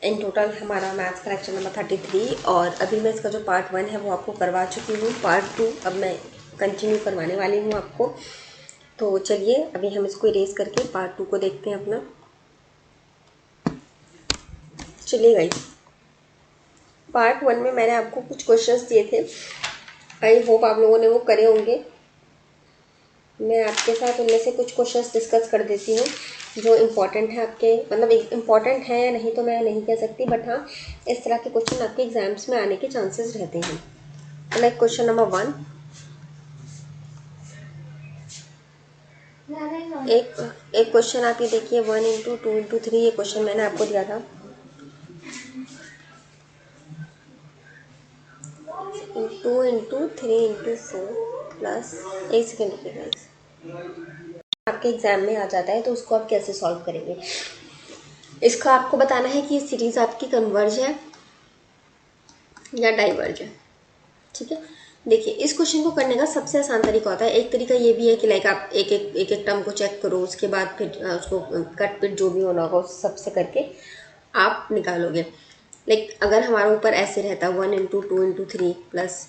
In total हमारा maths का lecture number 33 और अभी मैं इसका जो पार्ट 1 है वो आपको करवा चुकी हूँ। पार्ट 2 अब मैं कंटिन्यू करवाने वाली हूँ आपको। तो चलिए अभी हम इसको इरेज करके पार्ट 2 को देखते हैं अपना। चलिए गाइस, पार्ट 1 में मैंने आपको कुछ क्वेश्चंस दिए थे। आई होप आप लोगों ने वो करे होंगे। मैं आपके साथ उनमें से कुछ क्वेश्चंस डिस्कस कर देती हूँ जो इम्पोर्टेंट है आपके, मतलब इम्पॉर्टेंट है या नहीं तो मैं नहीं कह सकती, बट हाँ इस तरह के क्वेश्चन आपके एग्जाम्स में आने के चांसेस रहते हैं। लाइक क्वेश्चन नंबर 1, एक क्वेश्चन आप ये देखिए 1 इंटू 2 इंटू 3, ये क्वेश्चन मैंने आपको दिया था। 2 इंटू 3 इंटू 4 प्लस, एक सेकेंड रुकिएगा, आपके एग्जाम में आ जाता है तो उसको आप कैसे सॉल्व करेंगे। इसका आपको बताना है कि ये सीरीज आपकी कन्वर्ज है या डाइवर्ज है। ठीक है, देखिए इस क्वेश्चन को करने का सबसे आसान तरीका होता है। एक तरीका ये भी है कि लाइक आप एक टर्म को चेक करो, उसके बाद फिर उसको कट पिट जो भी होना होगा उस सबसे करके आप निकालोगे। लाइक अगर हमारा ऊपर ऐसे रहता 1 into 2 into 3 plus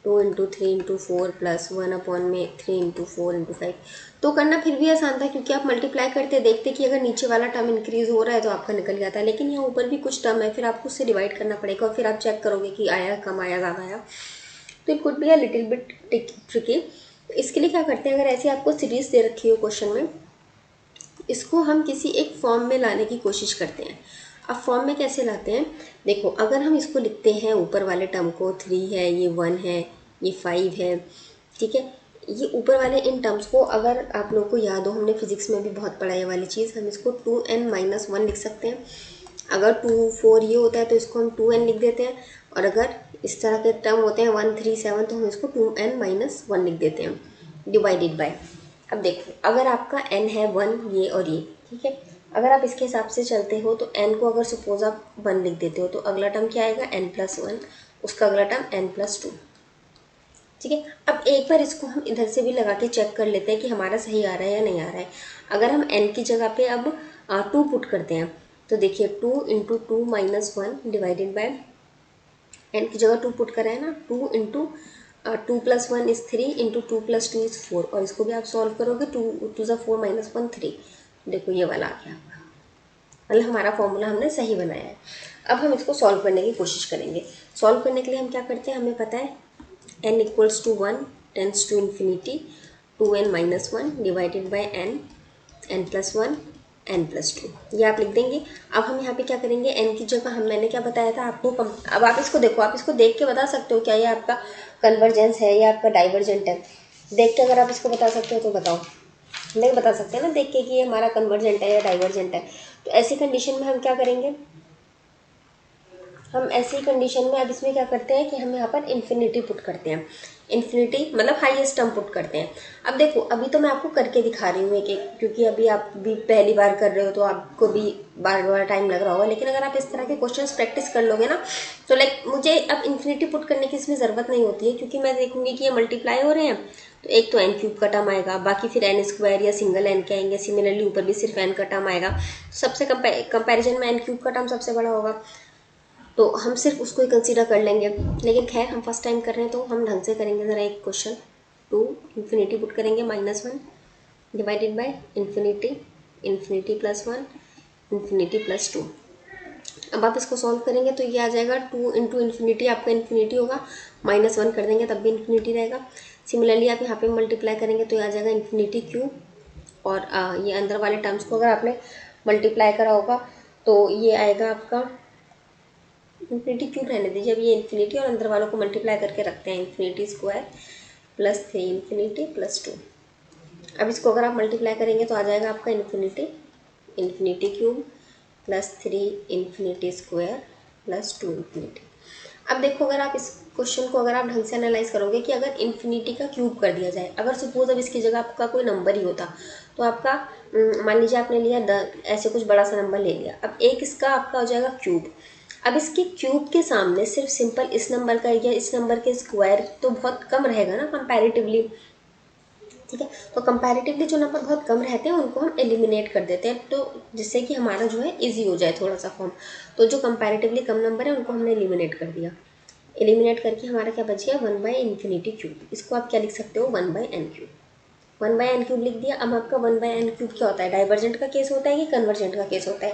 2 into 3 into 4 plus 1 upon में 3 इंटू 4 इंटू 5, तो करना फिर भी आसान था क्योंकि आप मल्टीप्लाई करते देखते कि अगर नीचे वाला टर्म इंक्रीज हो रहा है तो आपका निकल जाता है। लेकिन यहाँ ऊपर भी कुछ टर्म है, फिर आपको उससे डिवाइड करना पड़ेगा और फिर आप चेक करोगे कि आया कम आया ज़्यादा आया, तो it could be a little bit tricky. इसके लिए क्या करते हैं, अगर ऐसी आपको सीरीज दे रखी हो क्वेश्चन में, इसको हम किसी एक फॉर्म में लाने की कोशिश करते हैं। अब फॉर्म में कैसे लाते हैं, देखो अगर हम इसको लिखते हैं ऊपर वाले टर्म को 3 है, ये 1 है, ये 5 है, ठीक है, ये ऊपर वाले इन टर्म्स को अगर आप लोगों को याद हो, हमने फिजिक्स में भी बहुत पढ़ा ये वाली चीज़, हम इसको 2n-1 लिख सकते हैं। अगर 2 4 ये होता है तो इसको हम 2n लिख देते हैं, और अगर इस तरह के टर्म होते हैं 1 3 7 तो हम इसको 2n-1 लिख देते हैं डिवाइडेड बाय। अब देखो अगर आपका n है 1 ये और ये, ठीक है, अगर आप इसके हिसाब से चलते हो तो n को अगर सपोज आप 1 लिख देते हो तो अगला टर्म क्या आएगा n+1, उसका अगला टर्म n+2। ठीक है, अब एक बार इसको हम इधर से भी लगा के चेक कर लेते हैं कि हमारा सही आ रहा है या नहीं आ रहा है। अगर हम n की जगह पे अब 2 पुट करते हैं तो देखिए 2 into 2 minus 1 divided by, n की जगह 2 पुट करा है ना, 2 into 2 plus 1 is 3 into 2 plus 2 is 4, और इसको भी आप सॉल्व करोगे 2 2 4 माइनस 1 3, देखो ये वाला आ गया आपका, मतलब हमारा फॉर्मूला हमने सही बनाया है। अब हम इसको सॉल्व करने की कोशिश करेंगे। सॉल्व करने के लिए हम क्या करते हैं, हमें पता है n equals to 1 tends to infinity 2n-1 divided by n+1 n+2, ये आप लिख देंगे। अब हम यहाँ पे क्या करेंगे, n की जगह हम, मैंने क्या बताया था आपको, अब आप इसको देखो, आप इसको देख के बता सकते हो क्या ये आपका कन्वर्जेंस है या आपका डाइवर्जेंट है। देख के अगर आप इसको बता सकते हो तो बताओ, नहीं बता सकते ना देख के कि ये हमारा कन्वर्जेंट है या डाइवर्जेंट है। तो ऐसी कंडीशन में हम क्या करेंगे, हम ऐसी कंडीशन में अब इसमें क्या करते हैं कि हम यहाँ पर इन्फिनिटी पुट करते हैं, इन्फिनिटी मतलब हाईएस्ट टर्म पुट करते हैं। अब देखो अभी तो मैं आपको करके दिखा रही हूँ एक एक, क्योंकि अभी आप भी पहली बार कर रहे हो तो आपको भी बार बार टाइम लग रहा होगा, लेकिन अगर आप इस तरह के क्वेश्चंस प्रैक्टिस कर लोगे ना तो लाइक मुझे अब इन्फिनिटी पुट करने की इसमें ज़रूरत नहीं होती है, क्योंकि मैं देखूंगी कि ये मल्टीप्लाई हो रहे हैं तो एक तो n³ का टर्म आएगा, बाकी फिर n² या सिंगल n के आएंगे, सिमिलरली ऊपर भी सिर्फ n का टर्म आएगा। सबसे कंपेरिजन में n³ का टर्म सबसे बड़ा होगा तो हम सिर्फ उसको ही कंसीडर कर लेंगे। लेकिन खैर हम फर्स्ट टाइम कर रहे हैं तो हम ढंग से करेंगे ज़रा एक क्वेश्चन। 2 इन्फिनिटी पुट करेंगे -1 divided by infinity, infinity +1 infinity +2। अब आप इसको सॉल्व करेंगे तो ये आ जाएगा 2 इंटू इन्फिनिटी, आपका इन्फिनिटी होगा, -1 कर देंगे तब भी इन्फिनिटी रहेगा। सिमिलरली आप यहाँ पे मल्टीप्लाई करेंगे तो ये आ जाएगा इन्फिनिटी क्यूब, और ये अंदर वाले टर्म्स को अगर आपने मल्टीप्लाई करा होगा तो ये आएगा आपका इन्फिनिटी क्यूब, रहने दीजिए अब ये इन्फिनिटी, और अंदर वालों को मल्टीप्लाई करके रखते हैं इन्फिनिटी² +3 इन्फिनिटी +2। अब इसको अगर आप मल्टीप्लाई करेंगे तो आ जाएगा आपका इन्फिनिटी, इन्फिनिटी क्यूब +3 इन्फिनिटी² +2 इन्फिनिटी। अब देखो अगर आप इस क्वेश्चन को अगर आप ढंग से एनालाइज करोगे कि अगर इन्फिनिटी का क्यूब कर दिया जाए, अगर सपोज अब इसकी जगह आपका कोई नंबर ही होता तो आपका मान लीजिए आपने लिया ऐसे कुछ बड़ा सा नंबर ले लिया, अब एक इसका आपका हो जाएगा क्यूब। अब इसके क्यूब के सामने सिर्फ सिंपल इस नंबर का या इस नंबर के स्क्वायर तो बहुत कम रहेगा ना कंपैरेटिवली, ठीक है। तो कंपैरेटिवली जो नंबर बहुत कम रहते हैं उनको हम एलिमिनेट कर देते हैं, तो जिससे कि हमारा जो है इजी हो जाए थोड़ा सा फॉर्म। तो जो कंपैरेटिवली कम नंबर है उनको हमने एलिमिनेट कर दिया। एलिमिनेट करके हमारा क्या बच गया, 1/∞³ इसको आप क्या लिख सकते हो, 1/n³। 1/n³ लिख दिया। अब आपका 1/n³ क्या होता है, डाइवर्जेंट का केस होता है कि कन्वर्जेंट का केस होता है।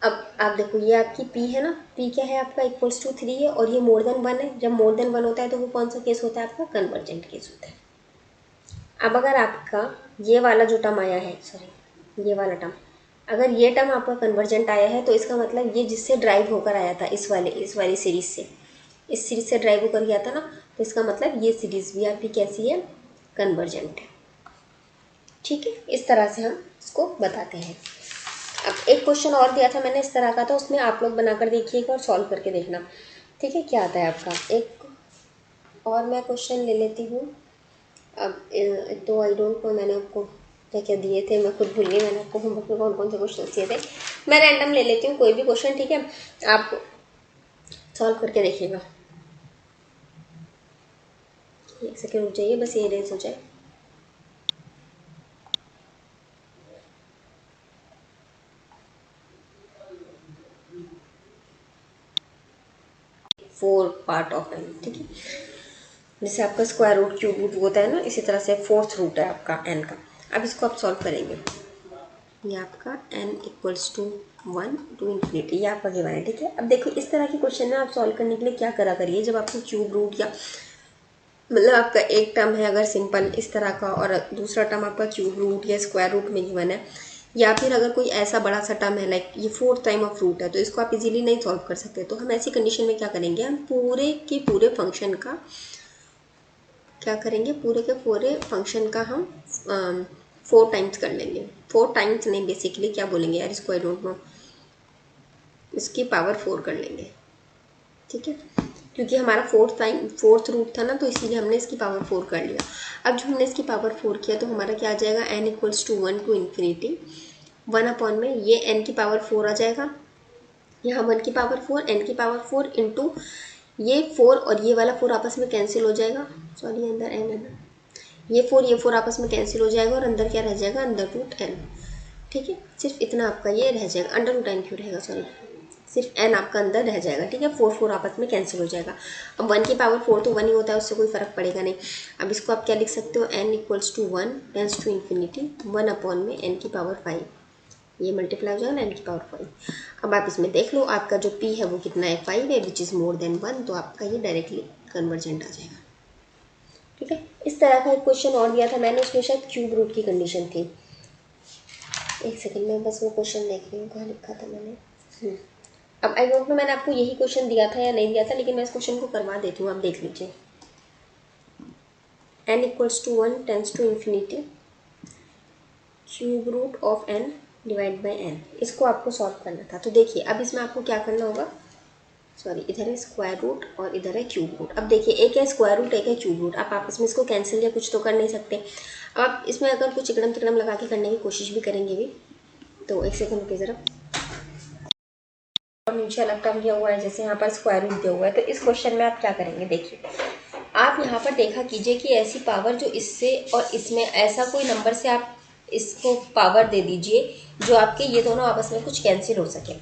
अब आप देखो ये आपकी p है ना, p क्या है आपका, =3 है, और ये मोर देन 1 है। जब मोर देन 1 होता है तो वो कौन सा केस होता है आपका, कन्वर्जेंट केस होता है। अब अगर आपका ये वाला जो टर्म आया है, सॉरी ये वाला टर्म, अगर ये टर्म आपका कन्वर्जेंट आया है तो इसका मतलब ये जिससे ड्राइव होकर आया था, इस वाली सीरीज से, इस सीरीज से ड्राइव होकर गया था ना, तो इसका मतलब ये सीरीज भी आपकी कैसी है, कन्वर्जेंट है। ठीक है, इस तरह से हम इसको बताते हैं। अब एक क्वेश्चन और दिया था मैंने इस तरह का, तो उसमें आप लोग बनाकर देखिएगा और सॉल्व करके देखना। ठीक है, क्या आता है आपका, एक और मैं क्वेश्चन ले लेती हूँ। अब तो आई डोंट नो मैंने आपको क्या क्या दिए थे, मैं खुद भूल गई मैंने आपको होमवर्क में कौन कौन से क्वेश्चन दिए थे। मैं रैंडम ले लेती हूँ कोई भी क्वेश्चन, ठीक है, आप सॉल्व करके देखिएगा। एक सेकेंड रुक जाइए, बस ये रेज हो जाए। फोर पार्ट ऑफ एन, ठीक है, जैसे आपका स्क्वायर रूट क्यूब रूट होता है ना, इसी तरह से फोर्थ रूट है आपका एन का। अब इसको आप सॉल्व करेंगे, ये आपका n = 1 to ∞, ये आपका गिवन है। ठीक है, अब देखो इस तरह के क्वेश्चन ना आप सॉल्व करने के लिए क्या करा करिए, जब आपको क्यूब रूट या मतलब आपका एक टर्म है अगर सिंपल इस तरह का, और दूसरा टर्म आपका क्यूब रूट या स्क्वायर रूट में गिवन है, या फिर अगर कोई ऐसा बड़ा सा टर्म है लाइक ये फोर्थ टाइम ऑफ रूट है, तो इसको आप इजीली नहीं सॉल्व कर सकते, तो हम ऐसी कंडीशन में क्या करेंगे, हम पूरे के पूरे फंक्शन का क्या करेंगे, पूरे के पूरे फंक्शन का हम 4 टाइम्स कर लेंगे। 4 टाइम्स नहीं, बेसिकली क्या बोलेंगे यार इसको, आई डोंट नो, इसकी पावर 4 कर लेंगे। ठीक है, क्योंकि हमारा फोर्थ रूट था ना, तो इसीलिए हमने इसकी पावर 4 कर लिया। अब जो हमने इसकी पावर 4 किया तो हमारा क्या आ जाएगा, n = 1 to ∞, 1 में ये n की पावर 4 आ जाएगा, यहाँ 1 की पावर 4, n की पावर 4 इंटू ये 4 और ये वाला 4 आपस में कैंसिल हो जाएगा, सॉरी अंदर n है ना, ये 4 आपस में कैंसिल हो जाएगा, और अंदर क्या रह जाएगा, √n। ठीक है, सिर्फ इतना आपका ये रह जाएगा, √n क्यों रहेगा, सॉरी सिर्फ n आपका अंदर रह जाएगा। ठीक है, 4 आपस में कैंसिल हो जाएगा। अब 1 की पावर 4 तो 1 ही होता है, उससे कोई फर्क पड़ेगा नहीं। अब इसको आप क्या लिख सकते हो, n = 1 टेंस टू इन्फिनिटी 1 में n की पावर 5, ये मल्टीप्लाई हो जाएगा ना n की पावर 5। अब आप इसमें देख लो आपका जो p है वो कितना है, 5 है, विच इज़ मोर देन 1, तो आपका ये डायरेक्टली कन्वर्जेंट आ जाएगा। ठीक है, इस तरह का एक क्वेश्चन और दिया था मैंने, उसमें शायद क्यूब रूट की कंडीशन थी। एक सेकंड में बस वो क्वेश्चन देख रही हूँ कहाँ लिखा था मैंने। अब आई डोंट नो मैंने आपको यही क्वेश्चन दिया था या नहीं दिया था, लेकिन मैं इस क्वेश्चन को करवा देती हूँ, आप देख लीजिए। n = 1 tends to infinity cube root of n divide by n, इसको आपको सॉल्व करना था। तो देखिए अब इसमें आपको क्या करना होगा, सॉरी इधर है स्क्वायर रूट और इधर है क्यूब रूट। अब देखिए एक है स्क्वायर रूट, एक है क्यूब रूट, आप आपस में इसको कैंसिल या कुछ तो कर नहीं सकते। अब आप इसमें अगर कुछ इकड़म तिकड़म लगा के करने की कोशिश भी करेंगे भी, तो एक सेकंड की ज़रा, और नीचे अलग टर्म दिया हुआ है, जैसे यहाँ पर स्क्वायर रूट दिया हुआ है, तो इस क्वेश्चन में आप क्या करेंगे, देखिए आप यहाँ पर देखा कीजिए कि ऐसी पावर जो इससे और इसमें, ऐसा कोई नंबर से आप इसको पावर दे दीजिए जो आपके ये दोनों आपस में कुछ कैंसिल हो सके।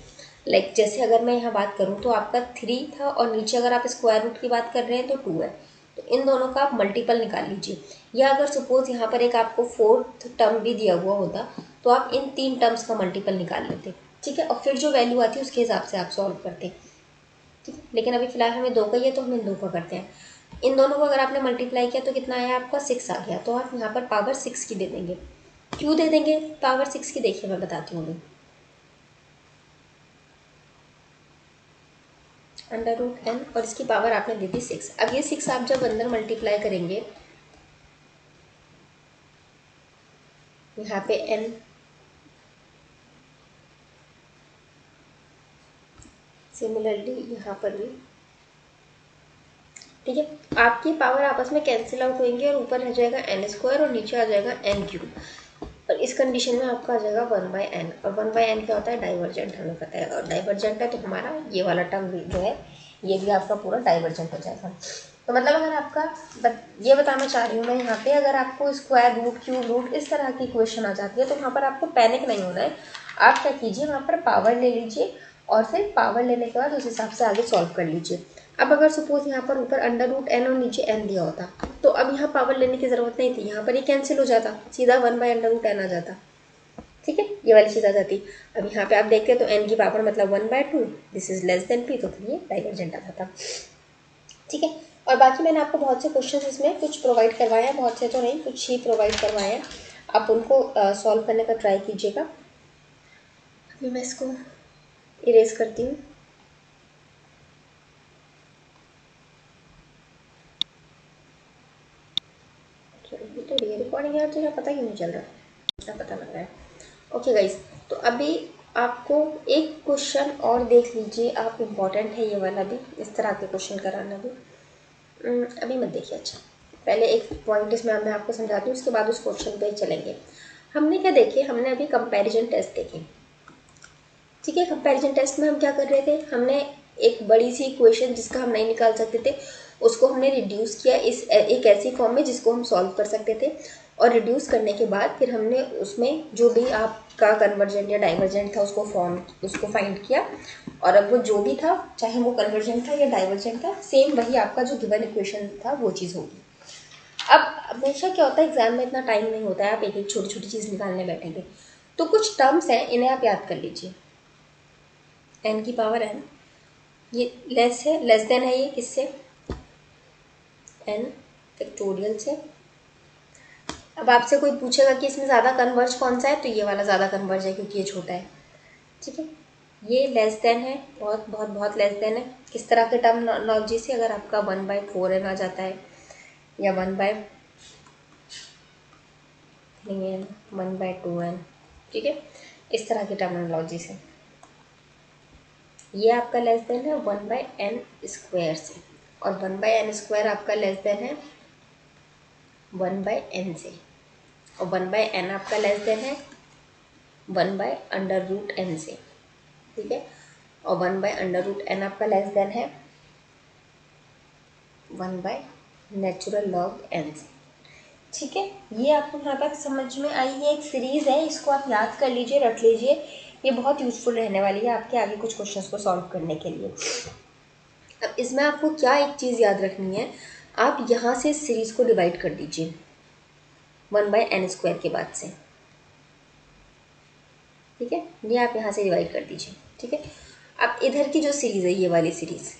लाइक जैसे अगर मैं यहाँ बात करूँ तो आपका 3 था, और नीचे अगर आप स्क्वायर रूट की बात कर रहे हैं तो 2 है, तो इन दोनों का आप मल्टीपल निकाल लीजिए। या अगर सपोज यहाँ पर एक आपको 4th टर्म भी दिया हुआ होता, तो आप इन 3 टर्म्स का मल्टीपल निकाल लेते। ठीक है, और फिर जो वैल्यू आती है उसके हिसाब से आप सॉल्व करते हैं। ठीक है, लेकिन अभी फिलहाल हमें 2 का ही है तो हम इन 2 का करते हैं। इन दोनों को अगर आपने मल्टीप्लाई किया तो कितना आया आपका, 6 आ गया, तो आप यहाँ पर पावर 6 की दे देंगे। क्यों दे देंगे पावर 6 की, देखिए मैं बताती हूँ अभी। √n और इसकी पावर आपने दे दी 6। अब ये 6 आप जब अंदर मल्टीप्लाई करेंगे, यहाँ पे n, सिमिलरली यहाँ पर भी, ठीक है, आपकी पावर आपस में कैंसिल आउट होंगे और ऊपर रह जाएगा n² और नीचे आ जाएगा n³। और इस कंडीशन में आपका आ जाएगा 1/n, और 1/n क्या होता है, डाइवर्जेंट, हमें पता है, और डाइवर्जेंट है तो हमारा ये वाला टर्म भी जो है ये भी आपका पूरा डाइवर्जेंट हो जाएगा। तो मतलब अगर आपका ये बताना चाह रही हूँ मैं यहाँ पे, अगर आपको स्क्वायर रूट, क्यूब रूट इस तरह की क्वेश्चन आ जाती है तो वहाँ पर आपको पैनिक नहीं होना है। आप क्या कीजिए, वहाँ पर पावर ले लीजिए और फिर पावर लेने के बाद उस हिसाब से आगे सॉल्व कर लीजिए। अब अगर सपोज यहाँ पर ऊपर अंडर रूट एन और नीचे एन दिया होता तो अब यहाँ पावर लेने की ज़रूरत नहीं थी, यहाँ पर ये कैंसिल हो जाता, सीधा 1/√n आ जाता। ठीक है, ये वाली चीज़ आ जाती। अब यहाँ पे आप देखते हैं तो n की पावर मतलब 1/2, this is less than p, तो फिर ये डाइवर्जेंट आ जाता। ठीक है, और बाकी मैंने आपको बहुत से क्वेश्चन इसमें कुछ प्रोवाइड करवाए हैं, बहुत से तो नहीं, कुछ ही प्रोवाइड करवाए हैं, आप उनको सॉल्व करने का ट्राई कीजिएगा। अभी मैं इसको इरेज करती हूँ। तो रिकॉर्डिंग यार, तुझे पता क्यों नहीं चल रहा है? क्या पता लग रहा है। ओके गाइस, तो अभी आपको एक क्वेश्चन और देख लीजिए आप, इम्पॉर्टेंट है ये वाला भी, इस तरह के क्वेश्चन कराना भी। अभी मत देखिए, अच्छा पहले एक पॉइंट इसमें मैं आपको समझाती हूँ, उसके बाद उस क्वेश्चन पे चलेंगे। हमने क्या देखे, हमने अभी कंपैरिजन टेस्ट देखे। ठीक है, कंपैरिजन टेस्ट में हम क्या कर रहे थे, हमने एक बड़ी सी इक्वेशन जिसका हम नहीं निकाल सकते थे उसको हमने रिड्यूस किया इस एक ऐसी फॉर्म में जिसको हम सॉल्व कर सकते थे, और रिड्यूस करने के बाद फिर हमने उसमें जो भी आपका कन्वर्जेंट या डाइवर्जेंट था उसको फाइंड किया, और अब वो जो भी था, चाहे वो कन्वर्जेंट था या डाइवर्जेंट था, सेम वही आपका जो गिवन इक्वेशन था वो चीज़ होगी। अब हमेशा क्या होता है, एग्जाम में इतना टाइम नहीं होता है, आप एक एक छोटी छोटी चीज़ निकालने बैठेंगे, तो कुछ टर्म्स हैं इन्हें आप याद कर लीजिए। एन की पावर एन, ये लेस है, लेस देन है ये किससे, एन फैक्टोरियल से। अब आपसे कोई पूछेगा कि इसमें ज़्यादा कन्वर्ज कौन सा है, तो ये वाला ज़्यादा कन्वर्ज है क्योंकि ये छोटा है। ठीक है, ये लेस देन है, बहुत बहुत बहुत लेस देन है। किस तरह के टर्मिनोलॉजी से, अगर आपका 1/4n आ जाता है या 1/3n, 1/2n, ठीक है, इस तरह की टर्मिनोलॉजी से। ये आपका लेस देन है 1/n² से, और 1/n² आपका लेस देन है 1/n से, और 1/n आपका लेस देन है 1/√n से। ठीक है, और 1/√n आपका लेस देन है 1/natural log n से। ठीक है, ये आपको यहाँ तक समझ में आई है, एक सीरीज़ है, इसको आप याद कर लीजिए, रख लीजिए, ये बहुत यूज़फुल रहने वाली है आपके आगे कुछ क्वेश्चंस को सॉल्व करने के लिए। अब इसमें आपको क्या एक चीज़ याद रखनी है, आप यहाँ से सीरीज़ को डिवाइड कर दीजिए 1/n² के बाद से। ठीक है, ये आप यहाँ से डिवाइड कर दीजिए। ठीक है, अब इधर की जो सीरीज़ है, ये वाली सीरीज़,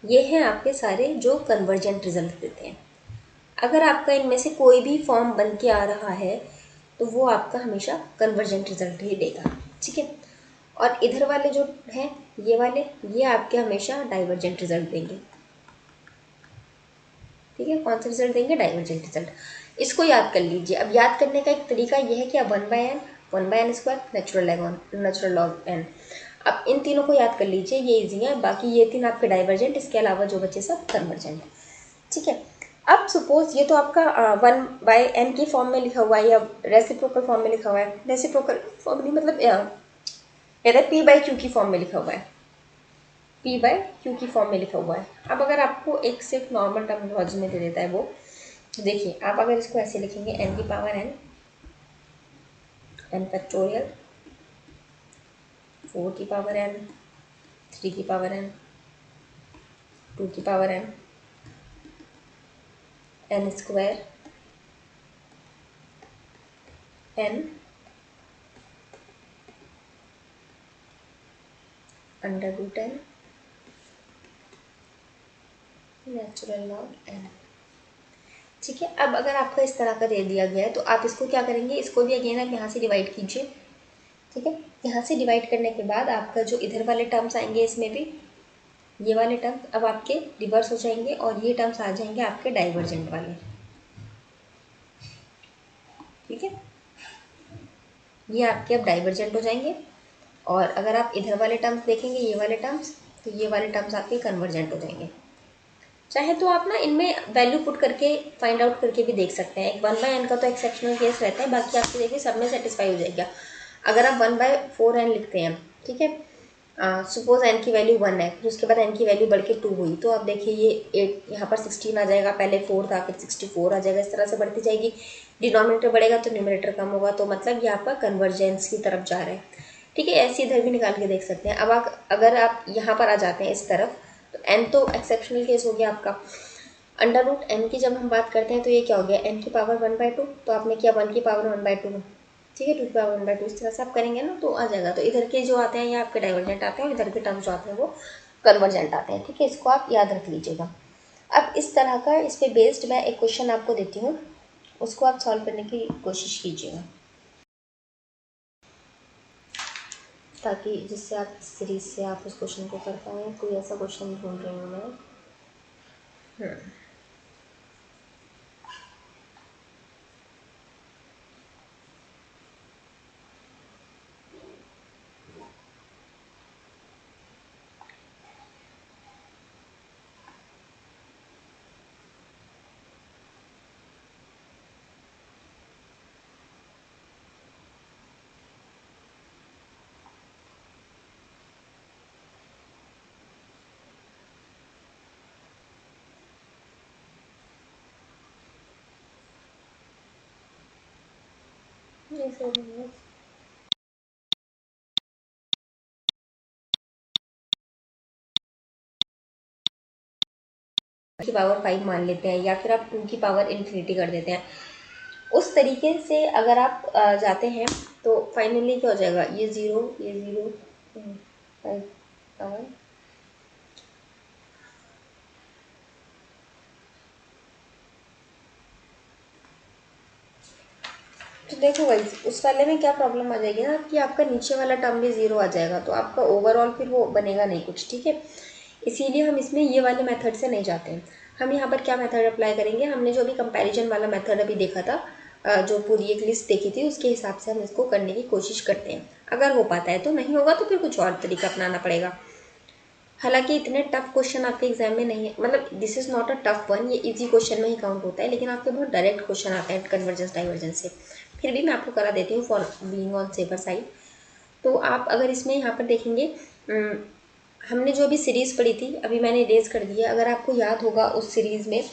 ये हैं आपके सारे जो कन्वर्जेंट रिजल्ट देते हैं। अगर आपका इनमें से कोई भी फॉर्म बन के आ रहा है तो वो आपका हमेशा कन्वर्जेंट रिजल्ट ही देगा। ठीक है, और इधर वाले जो हैं ये वाले, ये आपके हमेशा डाइवर्जेंट रिजल्ट देंगे। ठीक है, कौन सा रिजल्ट देंगे, डाइवर्जेंट रिजल्ट। इसको याद कर लीजिए। अब याद करने का एक तरीका ये है कि आप 1/n² नेचुरल लॉग n, अब इन तीनों को याद कर लीजिए, ये इजी है। बाकी ये तीन आपके डाइवर्जेंट, इसके अलावा जो बच्चे सब कन्वर्जेंट। ठीक है, अब सपोज ये तो आपका 1/n की फॉर्म में लिखा हुआ है या रेसिप्रोकल फॉर्म में लिखा हुआ है, रेसिप्रोकल फॉर्म नहीं मतलब इधर p/q की फॉर्म में लिखा हुआ है, p/q की फॉर्म में लिखा हुआ है। अब अगर आपको एक सिर्फ नॉर्मल टर्मिनोलॉजी में दे देता है वो, देखिए आप अगर इसको ऐसे लिखेंगे n की पावर n, n फैक्टोरियल, 4 की पावर n, 3 की पावर n, 2 की power n, n² n √n natural log n। ठीक है, अब अगर आपका इस तरह का दे दिया गया है तो आप इसको क्या करेंगे, इसको भी अगेन आप यहाँ से डिवाइड कीजिए। ठीक है, यहाँ से डिवाइड करने के बाद आपका जो इधर वाले टर्म्स आएंगे, इसमें भी ये वाले टर्म्स अब आपके रिवर्स हो जाएंगे और ये टर्म्स आ जाएंगे आपके डाइवर्जेंट वाले। ठीक है, ये आपके अब डाइवर्जेंट हो जाएंगे, और अगर आप इधर वाले टर्म्स देखेंगे, ये वाले टर्म्स, तो ये वाले टर्म्स आपके कन्वर्जेंट हो जाएंगे। चाहे तो आप ना इनमें वैल्यू पुट करके फाइंड आउट करके भी देख सकते हैं। 1/n का तो एक्सेप्शनल केस रहता है, बाकी आपको देखिए सब में सेटिस्फाई हो जाएगा। अगर आप 1/4n लिखते हैं, ठीक है, सपोज एन की वैल्यू 1 है, फिर उसके बाद एन की वैल्यू बढ़ के 2 हुई, तो आप देखिए ये 8 यहाँ पर 16 आ जाएगा, पहले 4 था फिर 64 आ जाएगा, इस तरह से बढ़ती जाएगी। डिनोमिनेटर बढ़ेगा तो न्यूमरेटर कम होगा, तो मतलब ये आपका कन्वर्जेंस की तरफ जा रहा है। ठीक है, ऐसे इधर भी निकाल के देख सकते हैं। अब अगर आप यहाँ पर आ जाते हैं इस तरफ, तो एन तो एक्सेप्शनल केस हो गया आपका। अंडर रूट एन की जब हम बात करते हैं तो ये क्या हो गया, एन की पावर 1/2, तो आपने किया 1 की पावर 1/2, ठीक है, 2 की पावर 1/2, इस तरह से आप करेंगे ना तो आ जाएगा। तो इधर के जो आते हैं ये आपके डाइवर्जेंट आते हैं और इधर के टर्म्स जो आते हैं वो कन्वर्जेंट आते हैं। ठीक है, इसको आप याद रख लीजिएगा। अब इस तरह का इस पर बेस्ड मैं एक क्वेश्चन आपको देती हूँ, उसको आप सॉल्व करने की कोशिश कीजिएगा, ताकि जिससे आप इस सीरीज से आप उस क्वेश्चन को कर पाएँ। कोई ऐसा क्वेश्चन ढूंढ रही हूँ मैं। की पावर 5 मान लेते हैं, या फिर आप 2 की पावर इन्फिनिटी कर देते हैं। उस तरीके से अगर आप जाते हैं तो फाइनली क्या हो जाएगा, ये ज़ीरो, ये ज़ीरो, 5 पावर, तो देखो भाई उस वाले में क्या प्रॉब्लम आ जाएगी ना कि आपका नीचे वाला टर्म भी ज़ीरो आ जाएगा, तो आपका ओवरऑल फिर वो बनेगा नहीं कुछ। ठीक है, इसीलिए हम इसमें ये वाले मेथड से नहीं जाते हैं। हम यहाँ पर क्या मेथड अप्लाई करेंगे, हमने जो अभी कंपैरिजन वाला मेथड अभी देखा था, जो पूरी एक लिस्ट देखी थी उसके हिसाब से हम इसको करने की कोशिश करते हैं। अगर हो पाता है तो, नहीं होगा तो फिर कुछ और तरीका अपनाना पड़ेगा। हालांकि इतने टफ क्वेश्चन आपके एग्जाम में नहीं है, मतलब this is not a tough one, ये इजी क्वेश्चन में ही काउंट होता है, लेकिन आपके बहुत डायरेक्ट क्वेश्चन आते हैं कन्वर्जेंस डाइवर्जेंस से। फिर भी मैं आपको करा देती हूँ for being on safer side. तो आप अगर इसमें यहाँ पर देखेंगे, हमने जो अभी सीरीज़ पढ़ी थी अभी मैंने इरेज कर दी है, अगर आपको याद होगा उस सीरीज़ में,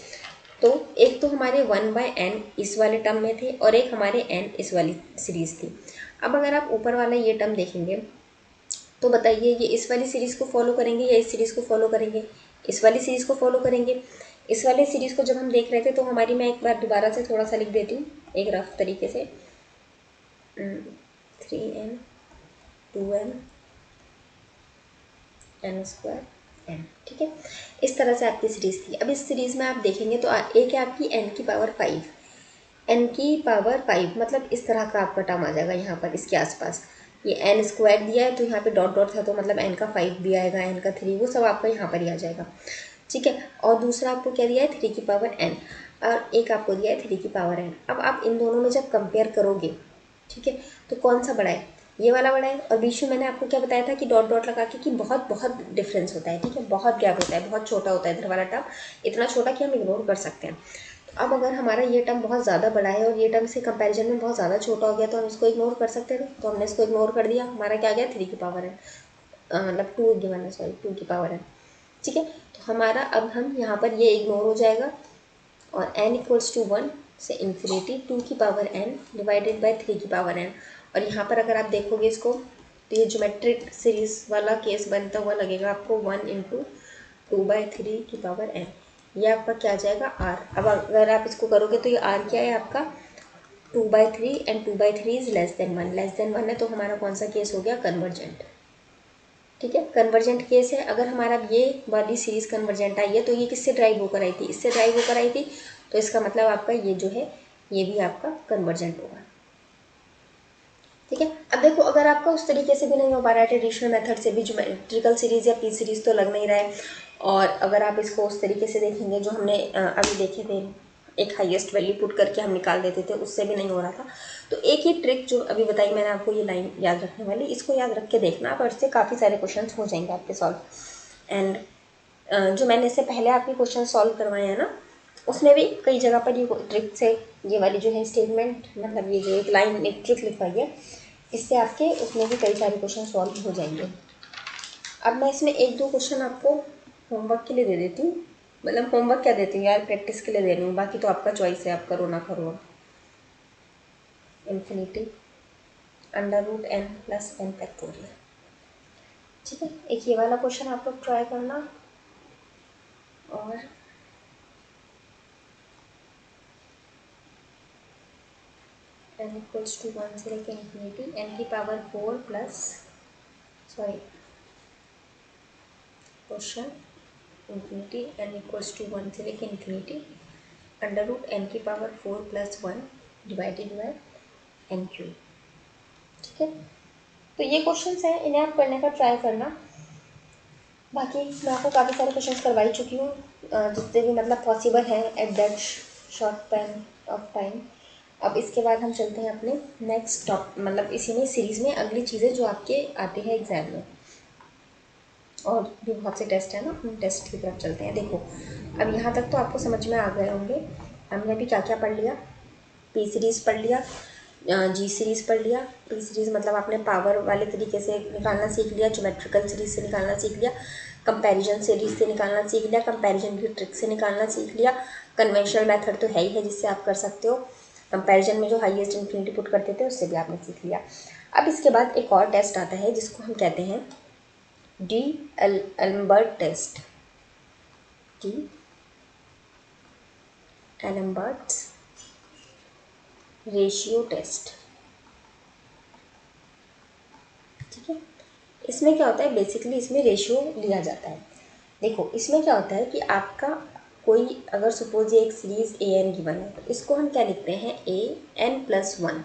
तो एक तो हमारे 1/n इस वाले टर्म में थे और एक हमारे n इस वाली सीरीज़ थी। अब अगर आप ऊपर वाला ये टर्म देखेंगे तो बताइए ये इस वाली सीरीज़ को फॉलो करेंगे या इस सीरीज़ को फॉलो करेंगे, इस वाली सीरीज़ को फॉलो करेंगे। इस वाले सीरीज़ को जब हम देख रहे थे तो हमारी, मैं एक बार दोबारा से थोड़ा सा लिख देती हूँ एक रफ तरीके से, 3n 2n n²n, ठीक है, इस तरह से आपकी सीरीज़ थी। अब इस सीरीज़ में आप देखेंगे तो एक है आपकी n की पावर 5, n की पावर 5 मतलब इस तरह का आपका टर्म आ जाएगा यहाँ पर इसके आसपास। ये n² दिया है तो यहाँ पे डॉट डॉट था तो मतलब n का 5 भी आएगा, n का 3, वो सब आपका यहाँ पर ही आ जाएगा। ठीक है, और दूसरा आपको क्या दिया है 3 की पावर n, और एक आपको दिया है 3 की पावर n। अब आप इन दोनों में जब कंपेयर करोगे, ठीक है, तो कौन सा बड़ा है, ये वाला बड़ा है। और बीच में मैंने आपको क्या बताया था कि डॉट डॉट लगा के कि बहुत बहुत डिफरेंस होता है, ठीक है, बहुत गैप होता है, बहुत छोटा होता है इधर वाला टर्म, इतना छोटा कि हम इग्नोर कर सकते हैं। अब अगर हमारा ये टर्म बहुत ज़्यादा बड़ा है और ये टर्म से कंपैरिजन में बहुत ज़्यादा छोटा हो गया तो हम इसको इग्नोर कर सकते थे, तो हमने इसको इग्नोर कर दिया। हमारा क्या गया 3 की पावर n, मतलब 2 गिवन है, सॉरी 2 की पावर n। ठीक है, तो हमारा अब हम यहाँ पर ये इग्नोर हो जाएगा और n इक्वल्स टू 1 से इन्फिनिटी 2 की पावर n डिवाइडेड बाई 3 की पावर n। और यहाँ पर अगर आप देखोगे इसको तो ये ज्योमेट्रिक सीरीज वाला केस बनता हुआ लगेगा आपको, 1 इंटू 2/3 की पावर n, ये आपका क्या आ जाएगा r। अब अगर आप इसको करोगे तो ये r क्या है आपका 2/3 and 2/3 is less than 1, less than 1 है तो हमारा कौन सा केस हो गया, कन्वर्जेंट। ठीक है, कन्वर्जेंट केस है। अगर हमारा ये वाली सीरीज कन्वर्जेंट आई है तो ये किससे ड्राइव होकर आई थी, इससे ड्राइव होकर आई थी, तो इसका मतलब आपका ये जो है ये भी आपका कन्वर्जेंट होगा। ठीक है, अब देखो अगर आपका उस तरीके से भी नहीं हो पा रहा है, ट्रेडिशनल मेथड से भी ज्योमेट्रिकल सीरीज या पी सीरीज तो लग नहीं रहा है, और अगर आप इसको उस तरीके से देखेंगे जो हमने अभी देखे थे, एक हाईएस्ट वैल्यू पुट करके हम निकाल देते थे, उससे भी नहीं हो रहा था, तो एक ही ट्रिक जो अभी बताई मैंने आपको, ये लाइन याद रखने वाली, इसको याद रख के देखना आप, और इससे काफ़ी सारे क्वेश्चन हो जाएंगे आपके सॉल्व। एंड जो मैंने इससे पहले आपके क्वेश्चन सॉल्व करवाए हैं ना, उसमें भी कई जगह पर ये ट्रिक से, ये वाली जो है स्टेटमेंट, मतलब ये जो एक लाइन एक ट्रिक लिखवाई है, इससे आपके उसमें भी कई सारे क्वेश्चन सॉल्व हो जाएंगे। अब मैं इसमें एक दो क्वेश्चन आपको होमवर्क के लिए दे देती हूँ, मतलब होमवर्क क्या देती हूँ यार, प्रैक्टिस के लिए दे रही हूँ, बाकी तो आपका चॉइस है, आप करो ना करो। Infinity under root n plus n factorial, ठीक है। एक ये वाला क्वेश्चन आप लोग ट्राई करना, और n इक्वल्स टू 1 से लेकर इन्फिनिटी n की power 4 plus, sorry question infinity n equals to 1 से लेकर इन्फिनिटी अंडर रूट n की power 4 plus 1 divided by n cube, ठीक है। तो ये क्वेश्चंस हैं, इन्हें आप करने का ट्राई करना। बाकी मैं आपको काफ़ी सारे क्वेश्चंस करवा ही चुकी हूँ, जितने भी मतलब पॉसिबल है at that short time of time. अब इसके बाद हम चलते हैं अपने नेक्स्ट टॉप, मतलब इसी में सीरीज़ में अगली चीज़ें जो आपके आती है एग्ज़ाम में, और भी बहुत से टेस्ट है ना, हम टेस्ट की तरफ चलते हैं। देखो अब यहाँ तक तो आपको समझ में आ गए होंगे, हमने अभी क्या क्या पढ़ लिया। पी सीरीज़ पढ़ लिया, जी सीरीज़ पढ़ लिया। पी सीरीज़ मतलब आपने पावर वाले तरीके से निकालना सीख लिया, ज्योमेट्रिकल सीरीज़ से निकालना सीख लिया, कंपैरिजन सीरीज़ से निकालना सीख लिया, कंपैरिजन की ट्रिक से निकालना सीख लिया। कन्वेंशनल मेथड तो है ही है जिससे आप कर सकते हो, कंपैरिजन में जो हाईएस्ट इन्फिनिटी पुट करते थे उससे भी आपने सीख लिया। अब इसके बाद एक और टेस्ट आता है जिसको हम कहते हैं D'Alembert test, D'Alembert ratio test, ठीक है। इसमें क्या होता है, बेसिकली इसमें रेशियो लिया जाता है। देखो इसमें क्या होता है कि आपका कोई अगर सपोज ये एक सीरीज़ ए एन गिवन है, तो इसको हम क्या लिखते हैं, ए एन प्लस वन।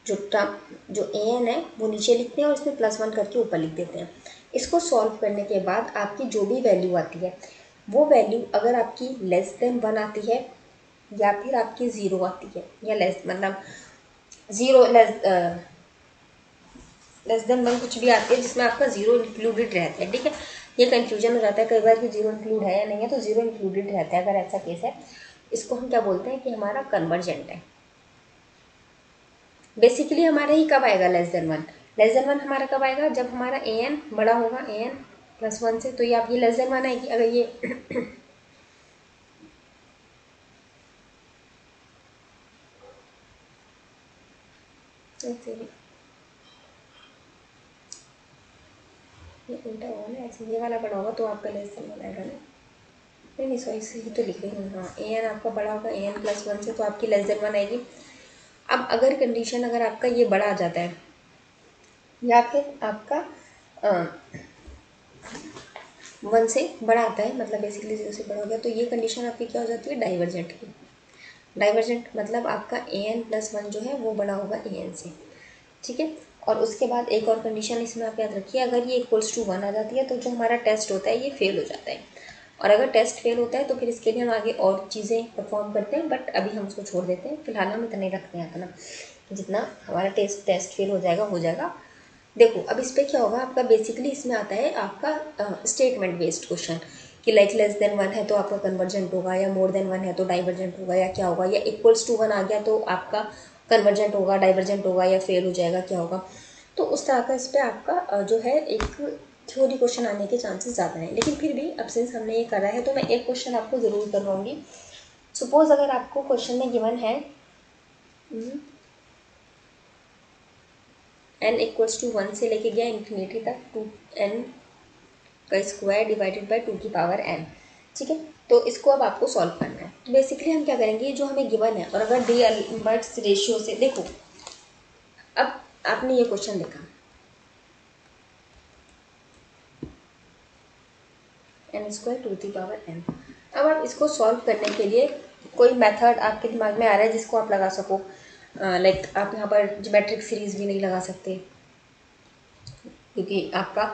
जो टर्म जो ए एन है वो नीचे लिखते हैं और इसमें प्लस वन करके ऊपर लिख देते हैं। इसको सॉल्व करने के बाद आपकी जो भी वैल्यू आती है, वो वैल्यू अगर आपकी लेस देन वन आती है या फिर आपकी ज़ीरो आती है, या लेस मतलब ज़ीरो लेस देन वन कुछ भी आती है जिसमें आपका जीरो इंक्लूडेड रहता है, ठीक है। ये कंफ्यूजन हो जाता है कई बार कि जीरो इंक्लूड है या नहीं है, तो जीरो इंक्लूडेड रहता है अगर ऐसा केस है, इसको हम क्या बोलते हैं कि हमारा कन्वर्जेंट है। बेसिकली हमारा ही कब आएगा less than one, less than one हमारा कब आएगा, जब हमारा ए एन बड़ा होगा, ए एन प्लस वन से, तो ये आप ये लेस देन वन आएगी अगर ये ये उल्टा होगा ना, ऐसे ये वाला बड़ा होगा तो आपका लेस देन वन आएगा ना, नहीं नहीं सॉरी सही तो लिख रही हूँ, हाँ ए एन आपका बड़ा होगा ए एन प्लस वन से, तो आपकी लेस देन वन आएगी। अब अगर कंडीशन अगर आपका ये बड़ा आ जाता है या फिर आपका वन से बड़ा आता है, मतलब बेसिकली जीरो से बड़ा हो गया, तो ये कंडीशन आपकी क्या हो जाती है, डाइवर्जेंट की। डाइवर्जेंट मतलब आपका ए एन प्लस वन जो है वो बड़ा होगा ए एन से, ठीक है। और उसके बाद एक और कंडीशन इसमें आप याद रखिए, अगर ये इक्वल्स टू वन आ जाती है तो जो हमारा टेस्ट होता है ये फेल हो जाता है, और अगर टेस्ट फेल होता है तो फिर इसके लिए हम आगे और चीज़ें परफॉर्म करते हैं, बट अभी हम उसको छोड़ देते हैं, फिलहाल हम इतना ही रखते हैं अपना, जितना हमारा टेस्ट फेल हो जाएगा हो जाएगा। देखो अब इस पर क्या होगा आपका, बेसिकली इसमें आता है आपका स्टेटमेंट बेस्ड क्वेश्चन, कि लाइक लेस देन वन है तो आपका कन्वर्जेंट होगा, या मोर देन वन है तो डाइवर्जेंट होगा, या क्या होगा, या इक्वल्स टू वन आ गया तो आपका कन्वर्जेंट होगा, डाइवर्जेंट होगा, या फेल हो जाएगा, क्या होगा। तो उस तरह का इस पर आपका जो है एक थ्योरी क्वेश्चन आने के चांसेस ज़्यादा हैं, लेकिन फिर भी अब सिंस हमने ये करा है तो मैं एक क्वेश्चन आपको ज़रूर करवाऊंगी। सपोज अगर आपको क्वेश्चन में गिवन है n इक्वल्स टू वन से लेके गया इन्फिनिटी तक, टू एन का स्क्वायर डिवाइडेड बाय टू की पावर n, ठीक है। तो इसको अब आपको सॉल्व करना है, तो बेसिकली हम क्या करेंगे, जो हमें गिवन है और अगर डी एल्बर्ट्स रेशियो से, देखो अब आपने ये क्वेश्चन देखा एन स्क्वायर टू की पावर n, अब आप इसको सॉल्व करने के लिए कोई मेथड आपके दिमाग में आ रहा है जिसको आप लगा सको, लाइक आप यहाँ पर ज्योमेट्रिक सीरीज भी नहीं लगा सकते क्योंकि आपका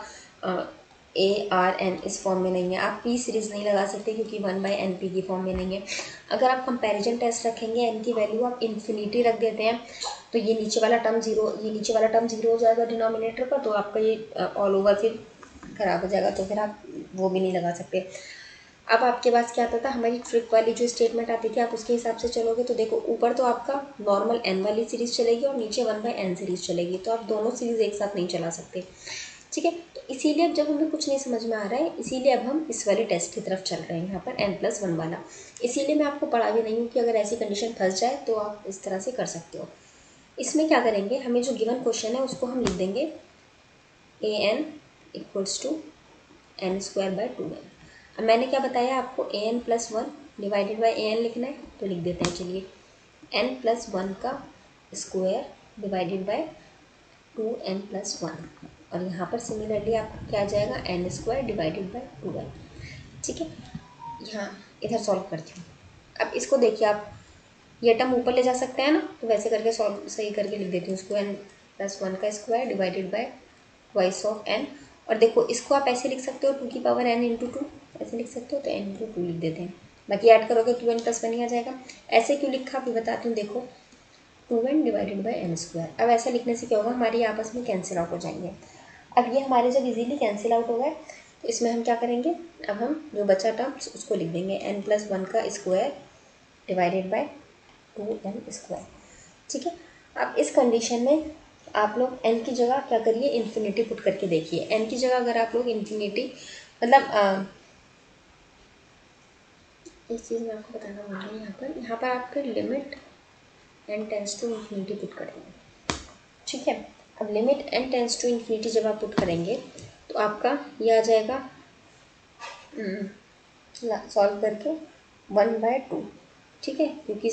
ए आर एन इस फॉर्म में नहीं है, आप पी सीरीज़ नहीं लगा सकते क्योंकि वन बाई एन पी की फॉर्म में नहीं है। अगर आप कंपैरिजन टेस्ट रखेंगे, एन की वैल्यू आप इन्फिनिटी रख देते हैं, तो ये नीचे वाला टर्म जीरो, ये नीचे वाला टर्म जीरो हो जाएगा डिनोमिनेटर का, तो आपका ये ऑल ओवर फिर ख़राब हो जाएगा, तो फिर आप वो भी नहीं लगा सकते। अब आपके पास क्या आता था, हमारी ट्रिक वाली जो स्टेटमेंट आती थी, आप उसके हिसाब से चलोगे, तो देखो ऊपर तो आपका नॉर्मल एन वाली सीरीज़ चलेगी और नीचे वन बाई एन सीरीज़ चलेगी, तो आप दोनों सीरीज़ एक साथ नहीं चला सकते, ठीक है। तो इसीलिए अब जब हमें कुछ नहीं समझ में आ रहा है, इसीलिए अब हम इस वाले टेस्ट की तरफ चल रहे हैं, यहाँ पर n+1 वाला। इसीलिए मैं आपको पढ़ा भी नहीं हूँ कि अगर ऐसी कंडीशन फंस जाए तो आप इस तरह से कर सकते हो। इसमें क्या करेंगे, हमें जो गिवन क्वेश्चन है उसको हम लिख देंगे an इक्वल्स टू n²/2n। अब मैंने क्या बताया आपको, an+1 डिवाइडेड बाई an लिखना है, तो लिख देते हैं चलिए n+1 का स्क्वायर डिवाइडेड बाई 2n+1, और यहाँ पर सिमिलरली आपको क्या आ जाएगा, n² डिवाइडेड बाई 2n। ठीक है, यहाँ इधर सॉल्व करती हूँ। अब इसको देखिए आप, ये टर्म ऊपर ले जा सकते हैं ना, तो वैसे करके सॉल्व सही करके लिख देती हूँ उसको, n+1 का square divided by twice of n। और देखो इसको आप ऐसे लिख सकते हो 2n इंटू 2, ऐसे लिख सकते हो, तो n इंटू 2 लिख देते हैं। बाकी ऐड करोगे 2n+1 ही आ जाएगा। ऐसे क्यों लिखा अभी बताती हूँ, देखो 2n डिवाइडेड बाई n²। अब ऐसा लिखने से क्या होगा, हमारी आपस में कैंसिल आउट हो जाएंगे। अब ये हमारे जब इजीली कैंसिल आउट हो गए, तो इसमें हम क्या करेंगे, अब हम जो बचा टर्म्स उसको लिख देंगे n+1 का स्क्वायर डिवाइडेड बाई 2n²। ठीक है। अब इस कंडीशन में आप लोग n की जगह क्या करिए, इन्फिनिटी पुट करके देखिए। n की जगह अगर आप लोग इन्फिनिटी, मतलब एक चीज़ मैं आपको बताना भूल रही हूँ, यहाँ पर आप फिर limit n tends to infinity put करेंगे। ठीक है। अब limit n tends to infinity जब आप पुट करेंगे तो आपका ये आ जाएगा, सॉल्व करके 1/2। ठीक है, क्योंकि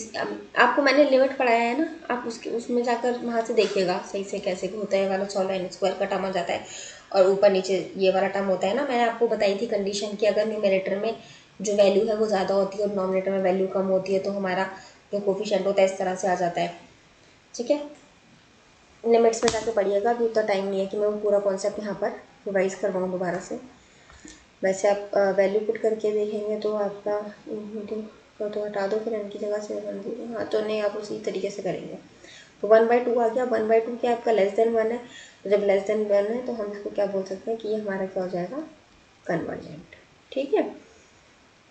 आपको मैंने लिमिट पढ़ाया है ना, आप उसमें जाकर वहाँ से देखिएगा सही से कैसे होता है वाला सॉल्व। n² का टर्म आ जाता है और ऊपर नीचे ये वाला टर्म होता है ना। मैंने आपको बताई थी कंडीशन कि अगर न्यूमरेटर में जो वैल्यू है वो ज़्यादा होती है और डिनोमिनेटर में वैल्यू कम होती है, तो हमारा जो कोफिशिएंट होता है इस तरह से आ जाता है। ठीक है, लिमिट्स में जाकर पढ़िएगा, अभी उतना टाइम नहीं है कि मैं वो पूरा कॉन्सेप्ट यहाँ पर रिवाइज़ करवाऊँ दोबारा से। वैसे आप वैल्यू पुट करके देखेंगे तो आपका मीटिंग का तो हटा दो, फिर इनकी जगह से 1 हाँ, तो नहीं आप उसी तरीके से करेंगे। तो 1/2 आ गया। 1/2 क्या आपका <1 है, तो जब <1 है तो हम इसको क्या बोल सकते हैं कि ये हमारा क्या हो जाएगा, कन्वर्जेंट। ठीक है,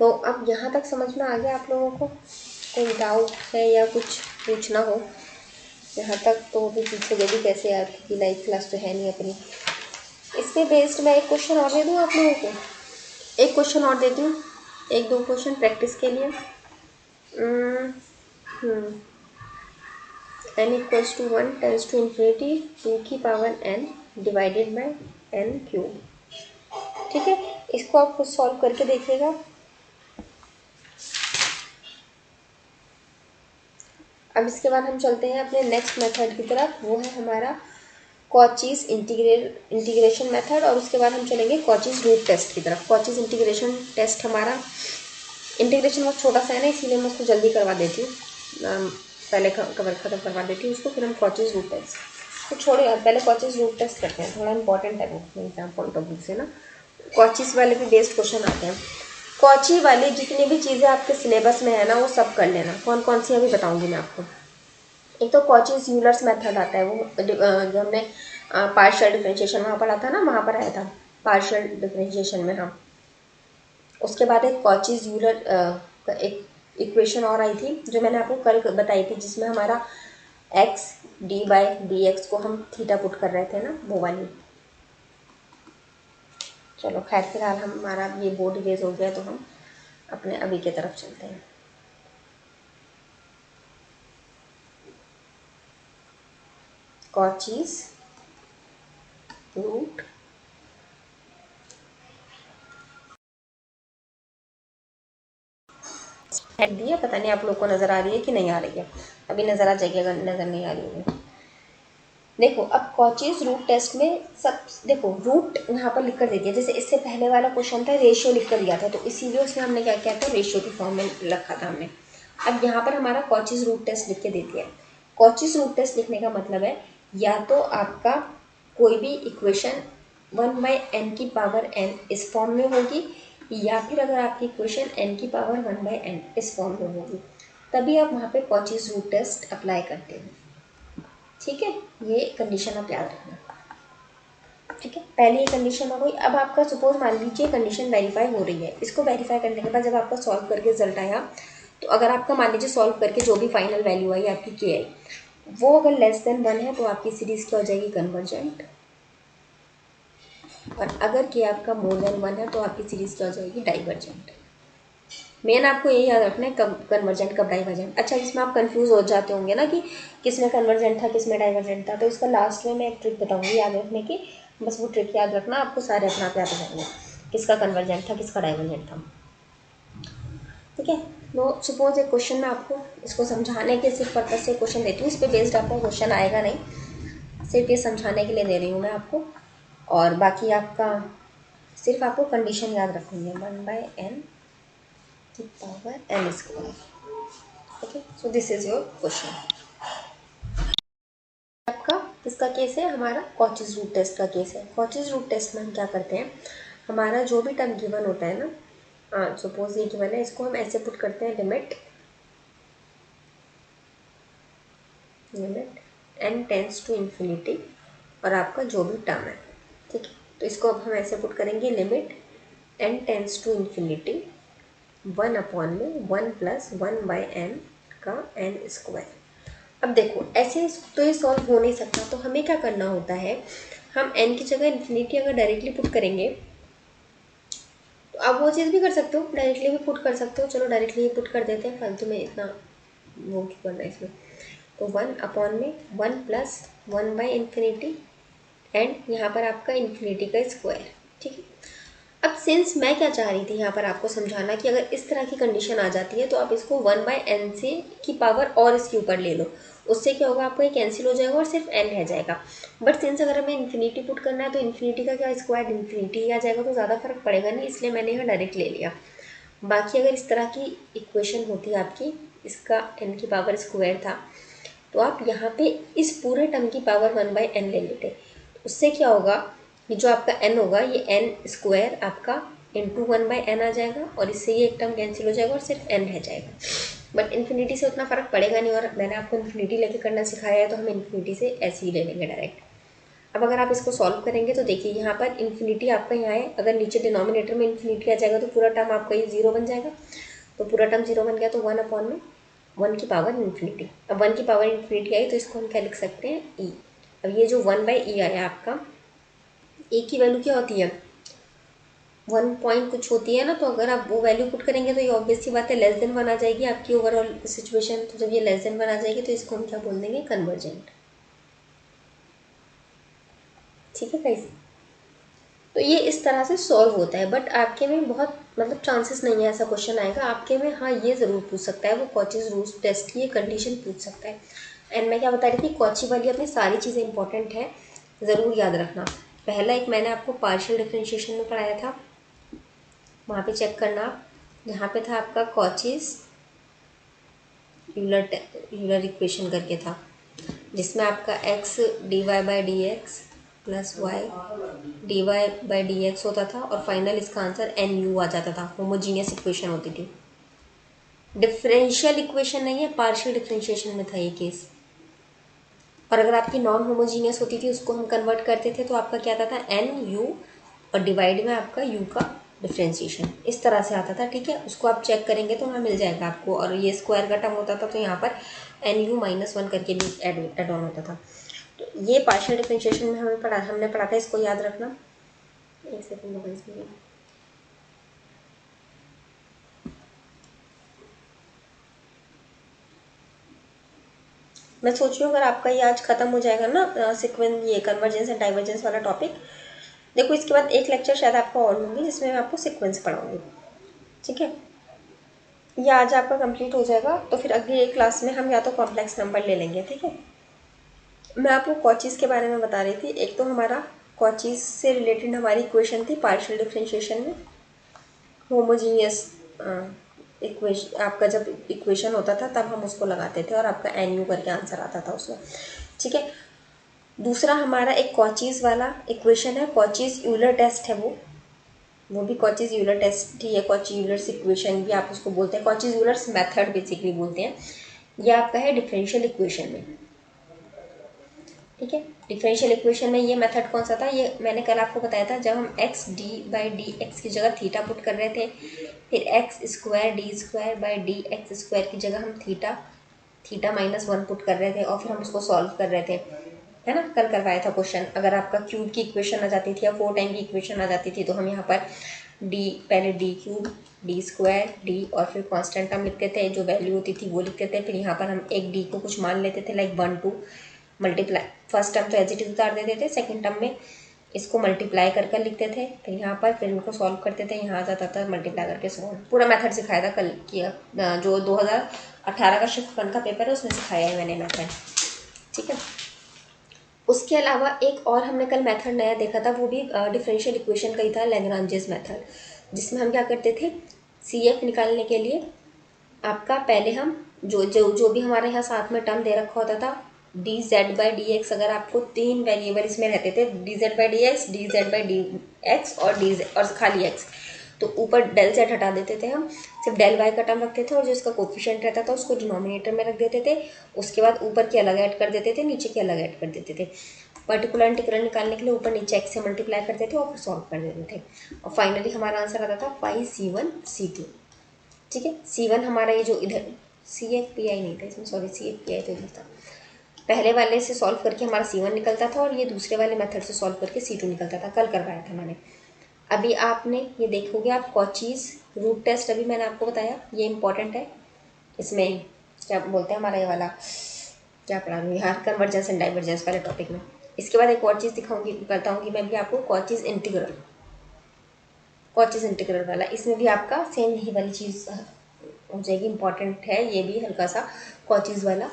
तो अब यहाँ तक समझ में आ गया आप लोगों को? कोई डाउट है या कुछ पूछना हो यहाँ तक, तो भी पूछो जल्दी, कैसे यार, क्योंकि लाइव क्लास तो है नहीं अपनी। इस पे बेस्ड मैं एक क्वेश्चन और दे दूँ आप लोगों को, एक क्वेश्चन और देती हूँ, 1-2 क्वेश्चन प्रैक्टिस के लिए। n equals to 1 tends to infinity 2n divided by n³। ठीक है, इसको आप खुद सॉल्व करके देखिएगा। अब इसके बाद हम चलते हैं अपने नेक्स्ट मेथड की तरफ, वो है हमारा कॉचीज इंटीग्रेशन मेथड, और उसके बाद हम चलेंगे कॉचीज रूट टेस्ट की तरफ। कॉचीज इंटीग्रेशन टेस्ट हमारा, इंटीग्रेशन बहुत छोटा सा है ना, इसीलिए मैं उसको जल्दी करवा देती हूँ, पहले कवर ख़त्म करवा देती हूँ उसको, फिर हम कॉचीज रूट टेस्ट तो छोड़िए, पहले कॉचीज रूट टेस्ट करते हैं, थोड़ा इंपॉर्टेंट है वो एग्जाम पॉइंट ऑफ व्यू से ना। कॉचीज वाले भी बेस्ड क्वेश्चन आते हैं। कॉची वाली जितनी भी चीज़ें आपके सिलेबस में है ना, वो सब कर लेना। कौन कौन सी अभी बताऊँगी मैं आपको। एक तो कॉचीज यूलर्स मेथड आता है, वो जो हमने पार्शियल डिफरेंशिएशन वहाँ पढ़ा था ना, वहाँ पर आया था पार्शियल डिफरेंशिएशन में। हाँ, उसके बाद एक कॉचीज यूलर एक इक्वेशन और आई थी जो मैंने आपको कल बताई थी, जिसमें हमारा x dy/dx को हम थीटा पुट कर रहे थे ना, वो वाली। चलो खैर, फिलहाल हमारा ये बोर्ड इरेज हो गया, तो हम अपने अभी के तरफ चलते हैं। कॉचीज रूट हेड दिया, पता नहीं आप लोग को नज़र आ रही है कि नहीं आ रही है, अभी नज़र आ जाएगी अगर नज़र नहीं आ रही है। देखो अब कॉचीज रूट टेस्ट में सब, देखो रूट यहाँ पर लिख कर दे दिया, जैसे इससे पहले वाला क्वेश्चन था रेशियो लिख कर दिया था, तो इसीलिए उसमें हमने क्या किया था, रेशियो की फॉर्म में रखा था हमने। अब यहाँ पर हमारा कॉचीज रूट टेस्ट लिख के दे दिया है। कॉचीज रूट टेस्ट लिखने का मतलब है, या तो आपका कोई भी इक्वेशन 1/n इस फॉर्म में होगी, या फिर अगर आपकी इक्वेशन n⁻1 इस फॉर्म में होगी, तभी आप वहाँ पे कॉचीज रूट टेस्ट अप्लाई करते हो। ठीक है, ये कंडीशन आप याद रखना। ठीक है, पहले ये कंडीशन हो गई। अब आपका सपोज मान लीजिए कंडीशन वेरीफाई हो रही है, इसको वेरीफाई करने के बाद जब आपका सॉल्व करके रिजल्ट आया, तो अगर आपका मान लीजिए सॉल्व करके जो भी फाइनल वैल्यू आई आपकी के आई, वो अगर <1 है तो आपकी सीरीज़ क्या हो जाएगी, कन्वर्जेंट। और अगर के आपका मोर देन 1 है तो आपकी सीरीज़ क्या हो जाएगी, डाइवर्जेंट। मेन आपको यही याद रखना है कब कन्वर्जेंट कब डाइवर्जेंट। अच्छा, इसमें आप कंफ्यूज हो जाते होंगे ना कि किस में कन्वर्जेंट था किस में डाइवर्जेंट था, तो इसका लास्ट में मैं एक ट्रिक बताऊंगी याद रखने की, बस वो ट्रिक याद रखना, आपको सारे अपना आप याद हो जाएंगे किसका कन्वर्जेंट था किसका डाइवर्जेंट था। ठीक है, तो सपोज एक क्वेश्चन में आपको इसको समझाने के सिर्फ पर्पज से क्वेश्चन देती हूँ, इस पर बेस्ड आपका क्वेश्चन आएगा नहीं, सिर्फ ये समझाने के लिए दे रही हूँ मैं आपको। और बाकी आपका सिर्फ आपको कंडीशन याद रखनी है, 1/n की power n²। Okay, so this is your question. आपका किसका केस है, हमारा कॉचीज रूट टेस्ट का केस है। कॉचीज रूट टेस्ट में हम क्या करते हैं, हमारा जो भी टर्म गिवन होता है ना, सपोज ये गिवन है, इसको हम ऐसे पुट करते हैं, limit n tends to infinity, और आपका जो भी टर्म है, ठीक है, तो इसको अब हम ऐसे पुट करेंगे, limit n tends to infinity 1/(1 + 1/n का n²। अब देखो ऐसे तो ये सॉल्व हो नहीं सकता, तो हमें क्या करना होता है, हम n की जगह इन्फिनिटी अगर डायरेक्टली पुट करेंगे तो आप वो चीज़ भी कर सकते हो, डायरेक्टली भी पुट कर सकते हो। चलो डायरेक्टली ही पुट कर देते हैं, फालतू में इतना वो क्यों करना है इसमें। तो 1/(1 + 1/∞, एंड यहाँ पर आपका इन्फिनिटी का स्क्वायर। ठीक है, अब सिंस मैं क्या चाह रही थी यहाँ पर आपको समझाना कि अगर इस तरह की कंडीशन आ जाती है तो आप इसको 1/n से की पावर और इसके ऊपर ले लो, उससे क्या होगा, आपको ये कैंसिल हो जाएगा और सिर्फ n रह जाएगा। बट सिंस अगर हमें इन्फिनिटी पुट करना है तो इन्फिनिटी का क्या स्क्वायर इन्फिनिटी ही आ जाएगा, तो ज़्यादा फर्क पड़ेगा नहीं, इसलिए मैंने यहाँ डायरेक्ट ले लिया। बाकी अगर इस तरह की इक्वेशन होती आपकी, इसका n की पावर स्क्वायर था, तो आप यहाँ पे इस पूरे टर्म की पावर 1/n ले लेते, उससे क्या होगा, ये जो आपका n होगा ये n² आपका इंटू 1/n आ जाएगा, और इससे ये एक टर्म कैंसिल हो जाएगा और सिर्फ n रह जाएगा। बट इन्फिनिटी से उतना फ़र्क पड़ेगा नहीं, और मैंने आपको इन्फिनिटी लेके करना सिखाया है, तो हम इन्फिनिटी से ऐसे ही ले लेंगे डायरेक्ट। अब अगर आप इसको सॉल्व करेंगे तो देखिए यहाँ पर इन्फिनिटी आपका यहाँ है, अगर नीचे डिनोमिनेटर में इन्फिनिटी आ जाएगा तो पूरा टर्म आपका ये 0 बन जाएगा, तो पूरा टर्म 0 बन गया, तो 1/(1 की पावर इन्फिनिटी। अब 1 की पावर इन्फिनिटी आई तो इसको हम क्या लिख सकते हैं, e। अब ये जो 1/e आया आपका, ए की वैल्यू क्या होती है, 1 पॉइंट कुछ होती है ना, तो अगर आप वो वैल्यू पुट करेंगे तो ये ऑब्वियस सी बात है लेस देन 1 आ जाएगी आपकी ओवरऑल सिचुएशन। तो जब ये लेस देन 1 आ जाएगी तो इसको हम क्या बोल देंगे, कन्वर्जेंट। ठीक है गाइस, तो ये इस तरह से सॉल्व होता है। बट आपके में बहुत मतलब चांसेस नहीं है ऐसा क्वेश्चन आएगा आपके में। हाँ, ये ज़रूर पूछ सकता है, वो कॉचीज रूट टेस्ट की ये कंडीशन पूछ सकता है। एंड मैं क्या बता रही थी, कॉची वाली अपनी सारी चीज़ें इंपॉर्टेंट है, ज़रूर याद रखना। पहला एक मैंने आपको पार्शियल डिफरेंशिएशन में पढ़ाया था, वहाँ पे चेक करना आप, जहाँ पे था आपका कॉचीज यूलर इक्वेशन करके था, जिसमें आपका x dy/dx plus y dy/dx होता था, और फाइनल इसका आंसर nu आ जाता था। होमोजीनियस इक्वेशन होती थी, डिफरेंशियल इक्वेशन नहीं है, पार्शियल डिफरेंशिएशन में था ये केस। और अगर आपकी नॉन होमोजीनियस होती थी उसको हम कन्वर्ट करते थे तो आपका क्या आता था, nu, और डिवाइड में आपका u का डिफ्रेंशिएशन इस तरह से आता था। ठीक है, उसको आप चेक करेंगे तो वहाँ मिल जाएगा आपको। और ये स्क्वायर का टर्म होता था तो यहाँ पर nu-1 करके भी एड ऑन होता था। तो ये पार्शियल डिफरेंशिएशन में हमने पढ़ा था, इसको याद रखना। एक सेकंड, मैं सोच रही हूँ अगर आपका ये आज खत्म हो जाएगा ना सीक्वेंस, ये कन्वर्जेंस एंड डाइवर्जेंस वाला टॉपिक, देखो इसके बाद एक लेक्चर शायद आपका और लूँगी जिसमें मैं आपको सीक्वेंस पढ़ाऊँगी। ठीक है, ये आज आपका कंप्लीट हो जाएगा, तो फिर अगली एक क्लास में हम या तो कॉम्प्लेक्स नंबर ले लेंगे। ठीक है, मैं आपको कॉचीज़ के बारे में बता रही थी। एक तो हमारा कॉचीज़ से रिलेटेड हमारी इक्वेशन थी पार्शियल डिफरेंशिएशन में, होमोजीनियस इक्वेशन, आपका जब इक्वेशन होता था तब हम उसको लगाते थे और आपका NU करके आंसर आता था उसमें। ठीक है, दूसरा हमारा एक कॉचीज़ वाला इक्वेशन है, कॉचीज़ यूलर टेस्ट है, वो भी कॉचीज़ यूलर टेस्ट ही है, कॉची यूलर्स इक्वेशन भी आप उसको बोलते हैं, कॉचीज़ यूलर्स मेथड बेसिकली बोलते हैं। ये आपका है डिफरेंशियल इक्वेशन में। ठीक है, डिफरेंशियल इक्वेशन में ये मेथड कौन सा था, ये मैंने कल आपको बताया था, जब हम x d/dx की जगह थीटा पुट कर रहे थे, फिर x² d²/dx² की जगह हम थीटा -1 पुट कर रहे थे, और फिर हम उसको सॉल्व कर रहे थे। है ना, कल करवाया था क्वेश्चन। अगर आपका क्यूब की इक्वेशन आ जाती थी या 4 टाइम की इक्वेशन आ जाती थी तो हम यहाँ पर डी, पहले D cube, D square, D और फिर कांस्टेंट टर्म लिखते थे, जो वैल्यू होती थी वो लिखते थे। फिर यहाँ पर हम एक डी को कुछ मान लेते थे लाइक 1 2 मल्टीप्लाई, फर्स्ट टर्म तो एज इट इज उतार देते थे, सेकेंड टर्म में इसको मल्टीप्लाई कर कर लिखते थे। फिर यहाँ पर फिर इनको सॉल्व करते थे, यहाँ आ जाता था मल्टीप्लाई करके सॉल्व। पूरा मेथड सिखाया था कल किया, जो 2018 का शिफ्ट 1 का पेपर है उसमें सिखाया है मैंने मेथड, ठीक है। उसके अलावा एक और हमने कल मेथड नया देखा था, वो भी डिफरेंशियल इक्वेशन का ही था, लैग्रांजेस मेथड, जिसमें हम क्या करते थे, सी एफ निकालने के लिए आपका पहले हम जो भी हमारे यहाँ साथ में टर्म दे रखा होता था, D Z by D x, अगर आपको 3 वेरिएबल इसमें रहते थे, D Z by D x, D Z by D x और डी और खाली एक्स, तो ऊपर डेल जेड हटा देते थे हम, सिर्फ डेल वाई का टर्म रखते थे और जो इसका कोफिशिएंट रहता था उसको डिनोमिनेटर में रख देते थे। उसके बाद ऊपर के अलग ऐड कर देते थे, नीचे के अलग ऐड कर देते थे। पर्टिकुलर इंटीग्रल निकालने के लिए ऊपर नीचे एक्स से मल्टीप्लाई करते थे और फिर सॉल्व कर देते थे, और फाइनली हमारा आंसर आता था पाई C1 C2, ठीक है। C1 हमारा ये जो इधर CFPI नहीं था इसमें, सॉरी CFPI तो इधर था, पहले वाले से सॉल्व करके हमारा C1 निकलता था और ये दूसरे वाले मेथड से सॉल्व करके C2 निकलता था, कल करवाया था मैंने। अभी आपने ये देखोगे आप कॉचीज रूट टेस्ट, अभी मैंने आपको बताया ये इंपॉर्टेंट है। इसमें क्या बोलते हैं हमारा ये वाला क्या पढ़ा रही यार, कन्वर्जेंस एंड डाइवर्जेंस वाले टॉपिक में। इसके बाद एक और चीज़ दिखाऊंगी, बताऊंगी मैं भी आपको, कॉचीज इंटीग्रल, कॉचीज इंटीग्रल वाला, इसमें भी आपका सेम यही वाली चीज़ हो जाएगी, इंपॉर्टेंट है ये भी हल्का सा कॉचीज वाला।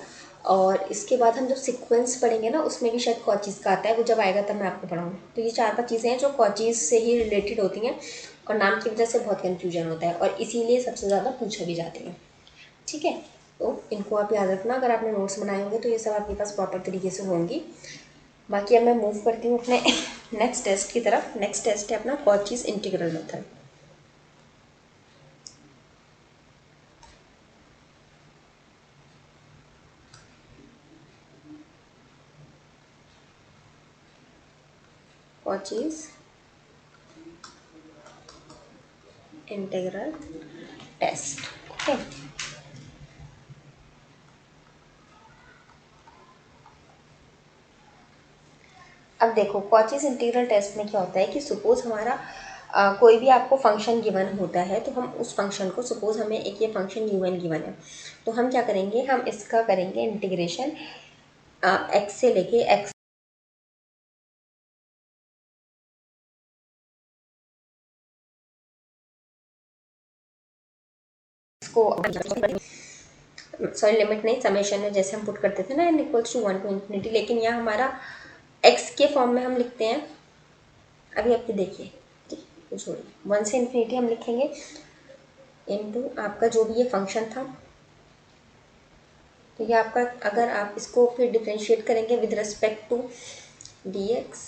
और इसके बाद हम जब सीक्वेंस पढ़ेंगे ना उसमें भी शायद कॉचीज का आता है, वो जब आएगा तब मैं आपको पढ़ाऊँगी। तो ये 4-5 चीज़ें हैं जो कॉचीज से ही रिलेटेड होती हैं और नाम की वजह से बहुत कन्फ्यूजन होता है और इसीलिए सबसे ज़्यादा पूछा भी जाते हैं, ठीक है। तो इनको आप याद रखना, अगर आपने नोट्स बनाए होंगे तो ये सब आपके पास प्रॉपर तरीके से होंगी। बाकी अब मैं मूव करती हूँ अपने नेक्स्ट टेस्ट की तरफ। नेक्स्ट टेस्ट है अपना Cauchy's integral method. Cauchy's integral test, okay. अब देखो कॉचीज इंटीग्रल टेस्ट में क्या होता है कि सपोज हमारा कोई भी आपको फंक्शन गिवन होता है, तो हम उस फंक्शन को, सपोज हमें एक ये फंक्शन गिवन है, तो हम क्या करेंगे, हम इसका करेंगे इंटीग्रेशन एक्स से लेके एक्स को, सॉरी लिमिट नहीं, समेशन में जैसे हम पुट करते थे ना n equals to 1 to infinity, लेकिन यहाँ हमारा x के फॉर्म में हम लिखते हैं। अभी आप देखिए, छोड़िए, 1 से इन्फिनिटी हम लिखेंगे इनटू आपका जो भी ये फंक्शन था, तो ये आपका, अगर आप इसको फिर डिफरेंशिएट करेंगे विद रिस्पेक्ट टू dx,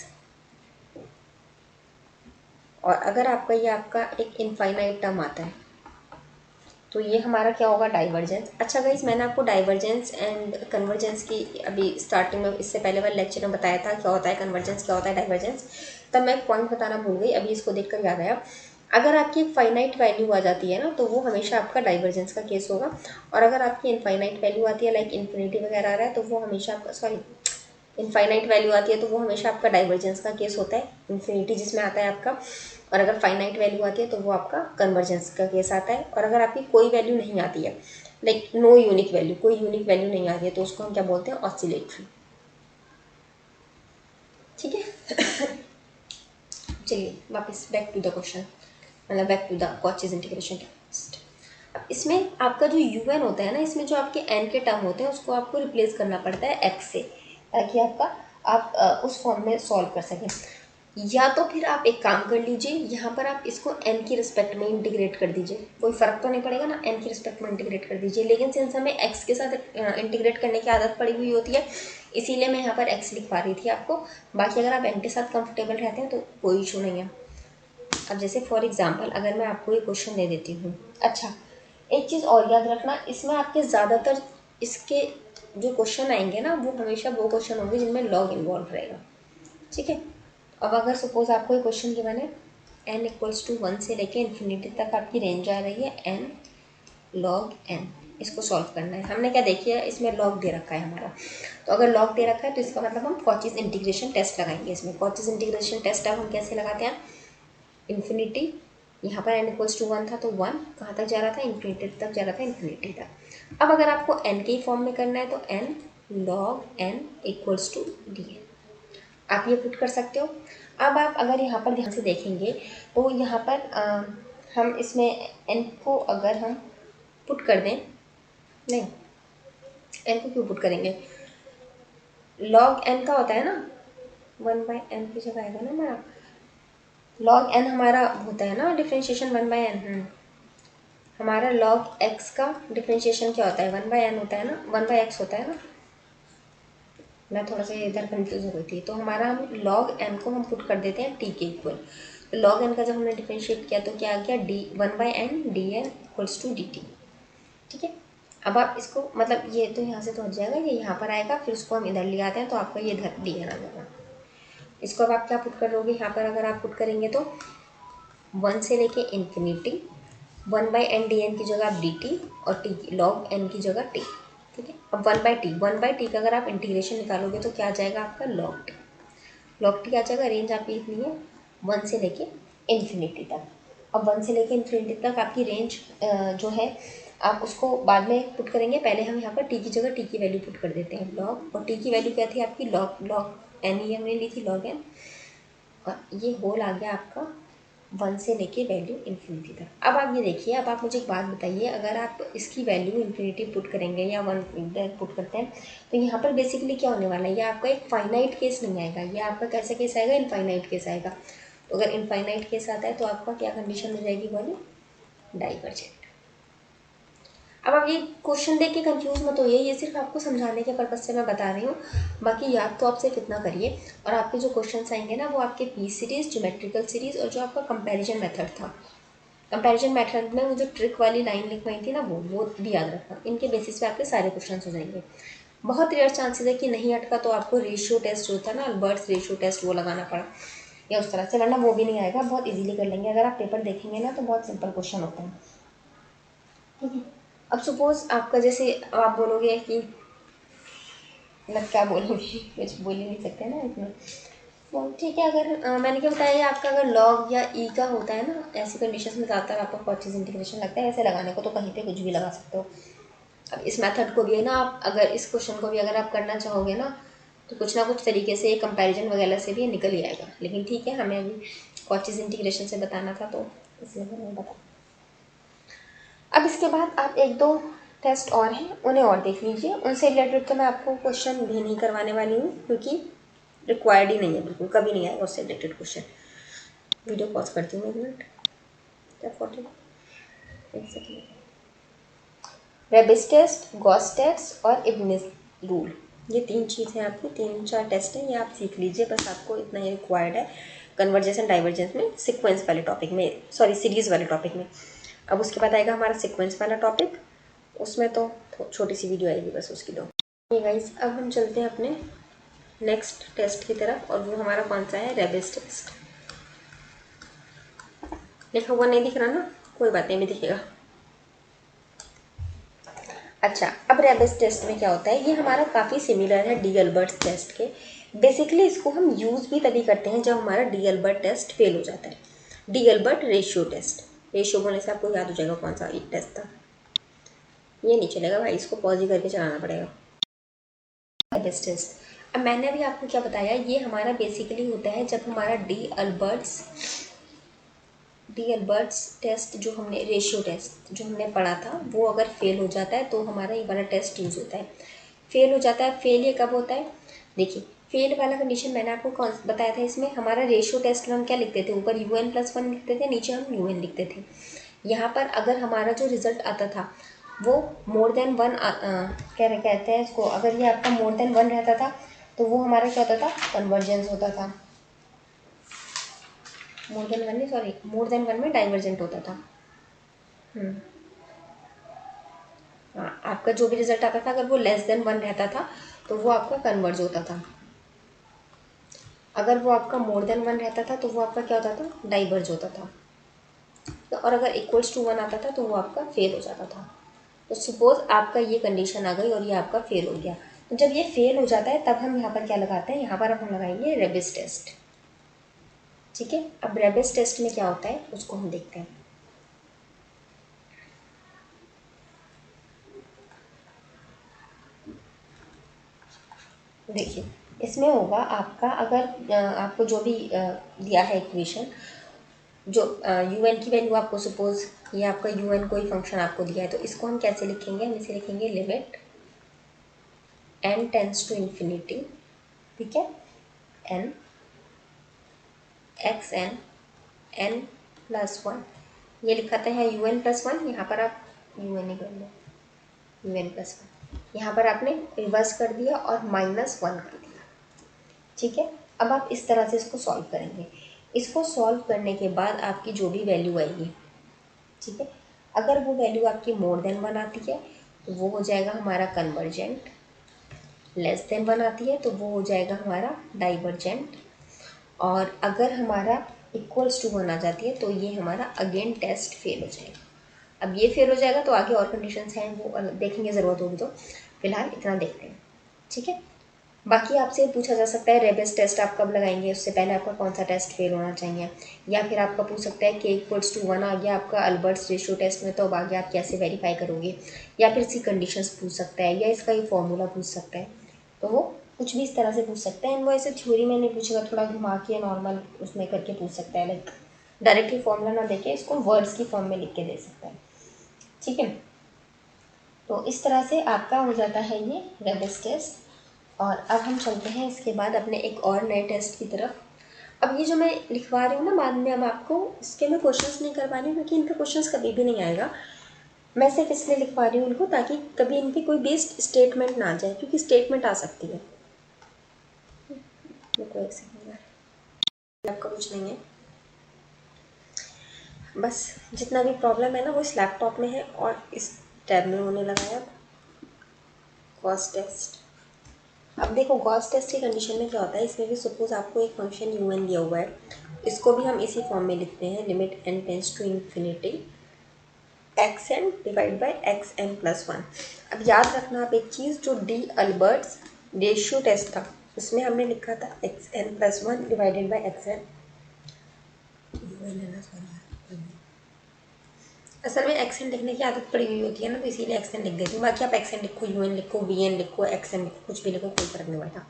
और अगर आपका ये आपका एक इनफाइनाइट टर्म आता है तो ये हमारा क्या होगा, डाइवर्जेंस। अच्छा गाइस, मैंने आपको डाइवर्जेंस एंड कन्वर्जेंस की अभी स्टार्टिंग में, इससे पहले वाले लेक्चर में बताया था क्या होता है कन्वर्जेंस, क्या होता है डाइवर्जेंस, तब मैं एक पॉइंट बताना भूल गई, अभी इसको देखकर याद आया। अगर आपकी एक फाइनाइट वैल्यू आ जाती है ना तो वो हमेशा आपका डाइवर्जेंस का केस होगा, और अगर आपकी इनफाइनाइट वैल्यू आती है लाइक इन्फिनिटी वगैरह आ रहा है तो वो हमेशा आपका, सॉरी, इनफाइनाइट वैल्यू आती है तो वो हमेशा आपका डाइवर्जेंस का केस होता है, इन्फिनिटी जिसमें आता है आपका, और अगर फाइनाइट वैल्यू आती है तो वो आपका कन्वर्जेंस का केस आता है। और अगर आपकी कोई वैल्यू नहीं आती है, लाइक नो यूनिक वैल्यू, कोई यूनिक वैल्यू नहीं आती है, तो उसको हम क्या बोलते हैं, ऑसिलेटरी, ठीक है। चलिए वापस बैक टू द क्वेश्चन, मतलब back to the Cauchy's integration test. अब इसमें आपका जो un होता है ना, इसमें जो आपके n के टर्म होते हैं उसको आपको रिप्लेस करना पड़ता है x से, ताकि आपका आप उस फॉर्म में सॉल्व कर सकें। या तो फिर आप एक काम कर लीजिए, यहाँ पर आप इसको n की रिस्पेक्ट में इंटीग्रेट कर दीजिए, कोई फ़र्क तो नहीं पड़ेगा ना, n की रिस्पेक्ट में इंटीग्रेट कर दीजिए। लेकिन सिंस हमें x के साथ इंटीग्रेट करने की आदत पड़ी हुई होती है, इसीलिए मैं यहाँ पर x लिखवा रही थी आपको। बाकी अगर आप n के साथ कंफर्टेबल रहते हैं तो कोई इशू नहीं है। अब जैसे फॉर एग्जाम्पल अगर मैं आपको ये क्वेश्चन दे देती हूँ, अच्छा एक चीज़ और याद रखना, इसमें आपके ज़्यादातर इसके जो क्वेश्चन आएंगे ना वो हमेशा वो क्वेश्चन होंगे जिनमें लॉग इन्वॉल्व रहेगा, ठीक है। अब अगर सपोज आपको ये क्वेश्चन गिवन है n इक्वल्स टू 1 से लेके इन्फिनिटी तक आपकी रेंज आ रही है n log n, इसको सॉल्व करना है। हमने क्या देखिए इसमें लॉग दे रखा है हमारा, तो अगर लॉग दे रखा है तो इसका मतलब हम कॉचीज इंटीग्रेशन टेस्ट लगाएंगे इसमें। कॉचीज इंटीग्रेशन टेस्ट अब हम कैसे लगाते हैं, इन्फिनिटी, यहाँ पर n=1 था तो 1 कहाँ तक जा रहा था, इन्फिनिटी तक जा रहा था, इन्फिनिटी तक। अब अगर आपको n के फॉर्म में करना है तो n log n = dn, आप ये पुट कर सकते हो। अब आप अगर यहाँ पर ध्यान से देखेंगे तो यहाँ पर हम इसमें n को अगर हम पुट कर दें, नहीं n को क्यों पुट करेंगे, log n का होता है ना 1/n की जगह आएगा ना हमारा, log n हमारा होता है ना डिफ्रेंशिएशन 1/n। हमारा log x का डिफ्रेंशिएशन क्या होता है, 1/n होता है ना, 1/x होता है ना। मैं थोड़ा सा इधर कंफ्यूज हो गई थी। तो हमारा हम log n को हम पुट कर देते हैं t के इक्वल। तो log n का जब हमने डिफ्रेंशिएट किया तो क्या आ गया, d 1/n dn = dt। ठीक है, अब आप इसको मतलब ये तो यहाँ से तो हट जाएगा, ये यहाँ पर आएगा, फिर उसको हम इधर ले आते हैं तो आपका ये इधर dn आ जाएगा। इसको अब आप क्या पुट करोगे, यहाँ पर अगर आप पुट करेंगे तो 1 से लेके इन्फिनिटी 1/n dn की जगह आप dt और t log n की जगह t। ठीक है, अब 1/t का अगर आप इंटीग्रेशन निकालोगे तो क्या आ जाएगा आपका log t आ जाएगा। रेंज आपकी इतनी है 1 से लेके इन्फिनिटी तक। अब 1 से लेके इन्फिनिटी तक आपकी रेंज जो है आप उसको बाद में पुट करेंगे। पहले हम यहाँ पर t की जगह t की वैल्यू पुट कर देते हैं log, और t की वैल्यू क्या थी आपकी log n ही हमने ली थी log n, और ये होल आ गया आपका 1 से लेके वैल्यू इन्फिनिटी तक। अब आप ये देखिए, अब आप मुझे एक बात बताइए, अगर आप इसकी वैल्यू इन्फिनिटी पुट करेंगे या 1 इधर पुट करते हैं तो यहाँ पर बेसिकली क्या होने वाला है, ये आपका एक फाइनाइट केस नहीं आएगा, ये आपका कैसा केस आएगा, इनफाइनाइट केस आएगा। तो अगर इनफाइनाइट केस आता है तो आपका क्या कंडीशन हो जाएगी वाली, डाइवर्जेंट। अब आप ये क्वेश्चन देख के कंफ्यूज मत होइए, ये सिर्फ आपको समझाने के पर्पज से मैं बता रही हूँ। बाकी याद तो आप सिर्फ इतना करिए, और आपके जो क्वेश्चंस आएंगे ना वो आपके पीस सीरीज, ज्योमेट्रिकल सीरीज, और जो आपका कंपैरिजन मेथड था, कंपैरिजन मेथड में वो जो ट्रिक वाली लाइन लिखवाई थी ना वो भी याद रखना। इनके बेसिस पे आपके सारे क्वेश्चन हो जाएंगे। बहुत रेयर चांसेस है कि नहीं अटका तो आपको रेशियो टेस्ट जो होता है ना, अल्बर्ट्स रेशियो टेस्ट, वो लगाना पड़ा या उस तरह से, वरना वो भी नहीं आएगा, बहुत इजीली कर लेंगे। अगर आप पेपर देखेंगे ना तो बहुत सिंपल क्वेश्चन होते हैं। ठीक है, अब सपोज आपका जैसे आप बोलोगे कि मतलब क्या बोलोगे, कुछ बोल ही नहीं सकते ना इसमें। तो ठीक है, अगर मैंने क्या बताया, आपका अगर लॉग या ई का होता है ना, ऐसी कंडीशंस में ज़्यादातर आपको कॉचीज इंटीग्रेशन लगता है। ऐसे लगाने को तो कहीं पे कुछ भी लगा सकते हो। अब इस मेथड को भी है ना, आप अगर इस क्वेश्चन को भी अगर आप करना चाहोगे ना तो कुछ ना कुछ तरीके से कंपैरिजन वगैरह से भी निकल ही आएगा। लेकिन ठीक है, हमें अभी कॉचीज इंटीग्रेशन से बताना था तो इसलिए मैंने बताया। अब इसके बाद आप एक दो टेस्ट और हैं, उन्हें और देख लीजिए। उनसे रिलेटेड तो मैं आपको क्वेश्चन भी नहीं करवाने वाली हूँ, क्योंकि रिक्वायर्ड ही नहीं है, बिल्कुल कभी नहीं आएगा उससे रिलेटेड क्वेश्चन। वीडियो पॉज करती हूँ 1 मिनट, क्या 40 1 second. Raabe's test, Gauss test और इब्निस रूल, ये 3 चीज़ हैं आपकी, 3-4 टेस्ट हैं, ये आप सीख लीजिए। बस आपको इतना ही रिक्वायर्ड है कन्वर्जेंस एंड डाइवर्जेंस में, सीक्वेंस वाले टॉपिक में, सॉरी सीरीज़ वाले टॉपिक में। अब उसके बाद आएगा हमारा सीक्वेंस वाला टॉपिक, उसमें तो छोटी सी वीडियो आएगी बस उसकी दो। गाइस, अब हम चलते हैं अपने नेक्स्ट टेस्ट की तरफ, और वो हमारा कौन सा है, रेबिस टेस्ट। लिखा हुआ नहीं दिख रहा ना, कोई बात नहीं, भी दिखेगा। अच्छा, अब रेबिस टेस्ट में क्या होता है, ये हमारा काफ़ी सिमिलर है डी अल्बर्ट टेस्ट के। बेसिकली इसको हम यूज़ भी तभी करते हैं जब हमारा डी अल्बर्ट टेस्ट फेल हो जाता है। D'Alembert ratio test, ratio बोलने से आपको याद हो जाएगा कौन सा एक टेस्ट था। ये नहीं चलेगा भाई, इसको पॉज ही करके चलाना पड़ेगा। रेबिस टेस्ट, अब मैंने अभी आपको क्या बताया, ये हमारा बेसिकली होता है जब हमारा डी अल्बर्ट्स टेस्ट जो हमने, रेशियो टेस्ट जो हमने पढ़ा था, वो अगर फेल हो जाता है तो हमारा ये वाला टेस्ट यूज़ होता है। फेल हो जाता है, फेल ये कब होता है, देखिए फेल वाला कंडीशन मैंने आपको कौन बताया था। इसमें हमारा रेशियो टेस्ट में हम क्या लिखते थे, ऊपर UN+1 लिखते थे, नीचे हम UN लिखते थे। यहाँ पर अगर हमारा जो रिजल्ट आता था वो मोर देन 1 कहते हैं इसको, अगर ये आपका मोर देन 1 रहता था तो वो हमारा क्या होता था, कन्वर्जेंस होता था। मोर देन वन में डाइवर्जेंट होता था। हाँ, आपका जो भी रिजल्ट आता था अगर वो लेस देन 1 रहता था तो वो आपका कन्वर्ज होता था। अगर वो आपका मोर देन 1 रहता था तो वो आपका क्या होता था, डाइवर्ज होता था। और अगर इक्वल्स टू 1 आता था तो वो आपका फेल हो जाता था। तो सपोज आपका ये कंडीशन आ गई और ये आपका फेल हो गया। तो जब ये फेल हो जाता है तब हम यहाँ पर क्या लगाते हैं, यहाँ पर हम लगाएंगे रेबिस टेस्ट। ठीक है, अब रेबिस टेस्ट में क्या होता है उसको हम देखते हैं। देखिए इसमें होगा आपका, अगर आपको जो भी दिया है इक्वेशन, जो यू एन की वैल्यू आपको सपोज ये आपका यू एन कोई फंक्शन आपको दिया है, तो इसको हम कैसे लिखेंगे, हम इसे लिखेंगे limit n tends to infinity, ठीक है, n x n n plus one, ये लिखाते हैं यू एन प्लस वन, यहाँ पर आप यू एन ही कर लो, यू एन प्लस वन, यहाँ पर आपने रिवर्स कर दिया और माइनस वन कर दिया। ठीक है, अब आप इस तरह से इसको सॉल्व करेंगे। इसको सॉल्व करने के बाद आपकी जो भी वैल्यू आएगी, ठीक है, अगर वो वैल्यू आपकी मोर देन वन आती है तो वो हो जाएगा हमारा कन्वर्जेंट, लेस देन वन आती है तो वो हो जाएगा हमारा डाइवर्जेंट, और अगर हमारा इक्वल्स टू वन आ जाती है तो ये हमारा अगेन टेस्ट फेल हो जाएगा। अब ये फेल हो जाएगा तो आगे और कंडीशंस हैं वो देखेंगे ज़रूरत होगी, तो फिलहाल इतना देखते हैं। ठीक है, बाकी आपसे पूछा जा सकता है रेबिस टेस्ट आप कब लगाएंगे, उससे पहले आपका कौन सा टेस्ट फेल होना चाहिए, या फिर आपका पूछ सकता है कि इक्वल्स टू वन आ गया आपका अल्बर्ट्स रेशियो टेस्ट में, तो अब आगे आप कैसे वेरीफाई करोगे, या फिर सी कंडीशंस पूछ सकता है, या इसका ये फॉर्मूला पूछ सकता है। तो वो कुछ भी इस तरह से पूछ सकता है। इनको ऐसे थ्योरी में नहीं पूछेगा, थोड़ा घुमा के नॉर्मल उसमें करके पूछ सकता है, लाइक डायरेक्टली फॉर्मूला ना देके इसको वर्ड्स की फॉर्म में लिख के दे सकता है। ठीक है, तो इस तरह से आपका हो जाता है ये रेबिस टेस्ट। और अब हम चलते हैं इसके बाद अपने एक और नए टेस्ट की तरफ। अब ये जो मैं लिखवा रही हूँ ना बाद में, अब आपको इसके मैं क्वेश्चंस नहीं करवा रही हूँ क्योंकि इनका क्वेश्चंस कभी भी नहीं आएगा। मैं सिर्फ इसलिए लिखवा रही हूँ इनको ताकि कभी इनकी कोई बेस्ड स्टेटमेंट ना आ जाए, क्योंकि स्टेटमेंट आ सकती है। एक सेकंड, आपका कुछ नहीं है, बस जितना भी प्रॉब्लम है ना वो इस लैपटॉप में है और इस टैब में होने लगा है। अब गॉस टेस्ट, अब देखो गॉस टेस्ट की कंडीशन में क्या होता है, इसमें भी सपोज आपको एक फंक्शन यू एन दिया हुआ है, इसको भी हम इसी फॉर्म में लिखते हैं, limit n tends to infinity x n divide by x n plus one. अब याद रखना आप एक चीज़, जो डी अल्बर्ट्स रेशियो टेस्ट था उसमें हमने लिखा था x n plus one divided by x n, असल में एक्स एन लिखने की आदत पड़ी हुई होती है ना, तो इसीलिए एक्स एन लिख देती हूँ। बाकी आप एक्स एन लिखो, यू एन लिखो, वी एन लिखो, एक्स एन लिखो, कुछ भी लिखो, कोई फर्क नहीं पड़ता।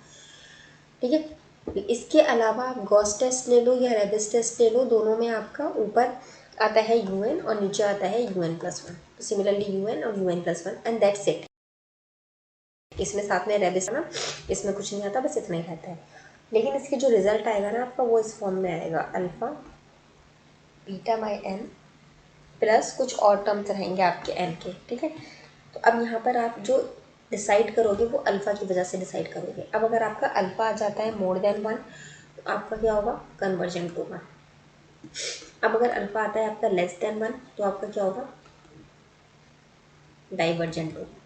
ठीक है, इसके अलावा आप गॉस टेस्ट ले लो या रेबिस टेस्ट ले लो, दोनों में आपका ऊपर आता है यू एन और नीचे आता है यू एन प्लस वन। तो सिमिलरली यू एन और u n plus one and that's it. इसमें साथ में रेबिस ना, इसमें कुछ नहीं आता, बस इतना ही रहता है। लेकिन इसके जो रिजल्ट आएगा ना आपका, वो इस फॉर्म में आएगा, alpha beta by n plus कुछ और टर्म्स रहेंगे आपके एन के। ठीक है, तो अब यहाँ पर आप जो डिसाइड करोगे वो अल्फ़ा की वजह से डिसाइड करोगे। अब अगर आपका अल्फ़ा आ जाता है मोर देन वन तो आपका क्या होगा, कन्वर्जेंट होगा। अब अगर अल्फ़ा आता है आपका लेस देन वन तो आपका क्या होगा, डाइवर्जेंट होगा।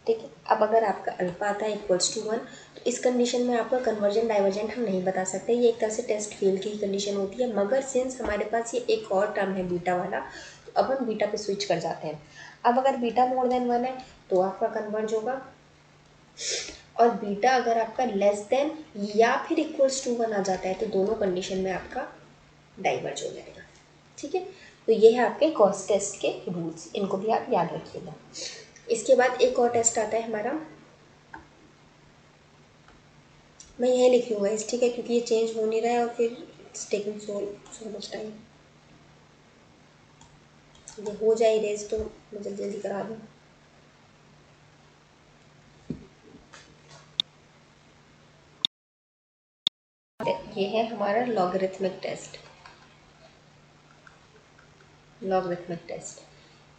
ठीक है, अब अगर आपका अल्फ़ा आता है इक्वल्स टू वन तो इस कंडीशन में आपका कन्वर्जेंट डाइवर्जेंट हम नहीं बता सकते, ये एक तरह से टेस्ट फेल की कंडीशन होती है। मगर सिंस हमारे पास ये एक और टर्म है बीटा वाला, तो अब हम बीटा पे स्विच कर जाते हैं। अब अगर बीटा मोर देन वन है तो आपका कन्वर्ज होगा, और बीटा अगर आपका लेस देन या फिर इक्वल्स टू वन आ जाता है तो दोनों कंडीशन में आपका डाइवर्ज हो जाएगा। ठीक है, तो ये है आपके गॉस टेस्ट के रूल्स, इनको भी आप याद रखिएगा। इसके बाद एक और टेस्ट आता है हमारा, मैं यही लिख लूँगा इस, ठीक है, क्योंकि ये चेंज हो नहीं रहा है और फिर it's taking so much time. ये हो जाए इरेज तो मैं जल्दी जल्दी करा दूँ। ये है हमारा लॉगरिथमिक टेस्ट। लॉगरिथमिक टेस्ट,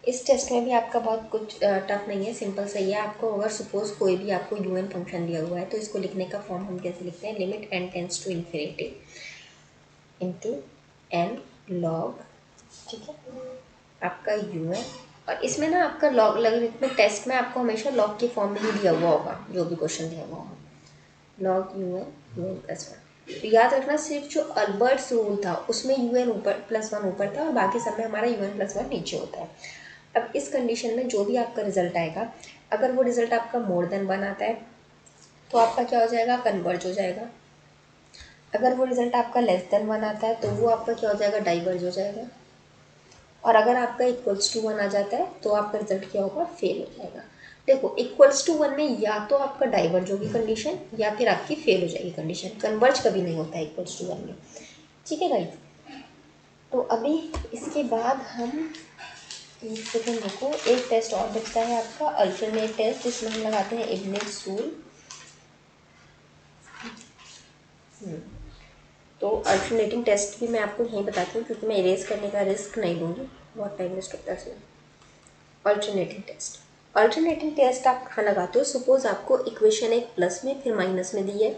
इस टेस्ट में भी आपका बहुत कुछ टफ नहीं है, सिंपल सही है। आपको अगर सपोज कोई भी आपको यू एन फंक्शन दिया हुआ है तो इसको लिखने का फॉर्म हम कैसे लिखते हैं, limit n tends to infinity into n log, ठीक है, आपका यू एन। और इसमें ना आपका लॉग लॉगरिथमिक टेस्ट में आपको हमेशा लॉग के फॉर्म में ही दिया हुआ होगा, जो भी क्वेश्चन दिया हुआ होगा, log u n plus one. तो याद रखना सिर्फ जो अल्बर्ट्स रूल था उसमें यू एन ऊपर प्लस वन ऊपर था और बाकी सब में हमारा यू एन प्लस वन नीचे होता है। अब इस कंडीशन में जो भी आपका रिजल्ट आएगा, अगर वो रिजल्ट आपका मोर देन 1 आता है तो आपका क्या हो जाएगा, कन्वर्ज हो जाएगा। अगर वो रिजल्ट आपका लेस देन 1 आता है तो वो आपका क्या हो जाएगा, डाइवर्ज हो जाएगा। और अगर आपका इक्वल्स टू 1 आ जाता है तो आपका रिजल्ट क्या होगा, फेल हो जाएगा। देखो इक्वल्स टू 1 में या तो आपका डाइवर्ज होगी कंडीशन या फिर आपकी फेल हो जाएगी कंडीशन, कन्वर्ज कभी नहीं होता है इक्वल्स टू 1 में। ठीक है गाइस, तो अभी इसके बाद हम एक सेकेंड रुको, एक टेस्ट और बचता है आपका अल्टरनेट टेस्ट, जिसमें हम लगाते हैं इब्निट्स रूल। तो अल्टरनेटिंग टेस्ट भी मैं आपको यहीं बताती हूँ क्योंकि मैं इरेज करने का रिस्क नहीं लूँगी, बहुत टाइम वेस्ट होता है इसमें। अल्टरनेटिंग टेस्ट आप कहाँ लगाते हो, सपोज आपको इक्वेशन एक प्लस में फिर माइनस में दी है,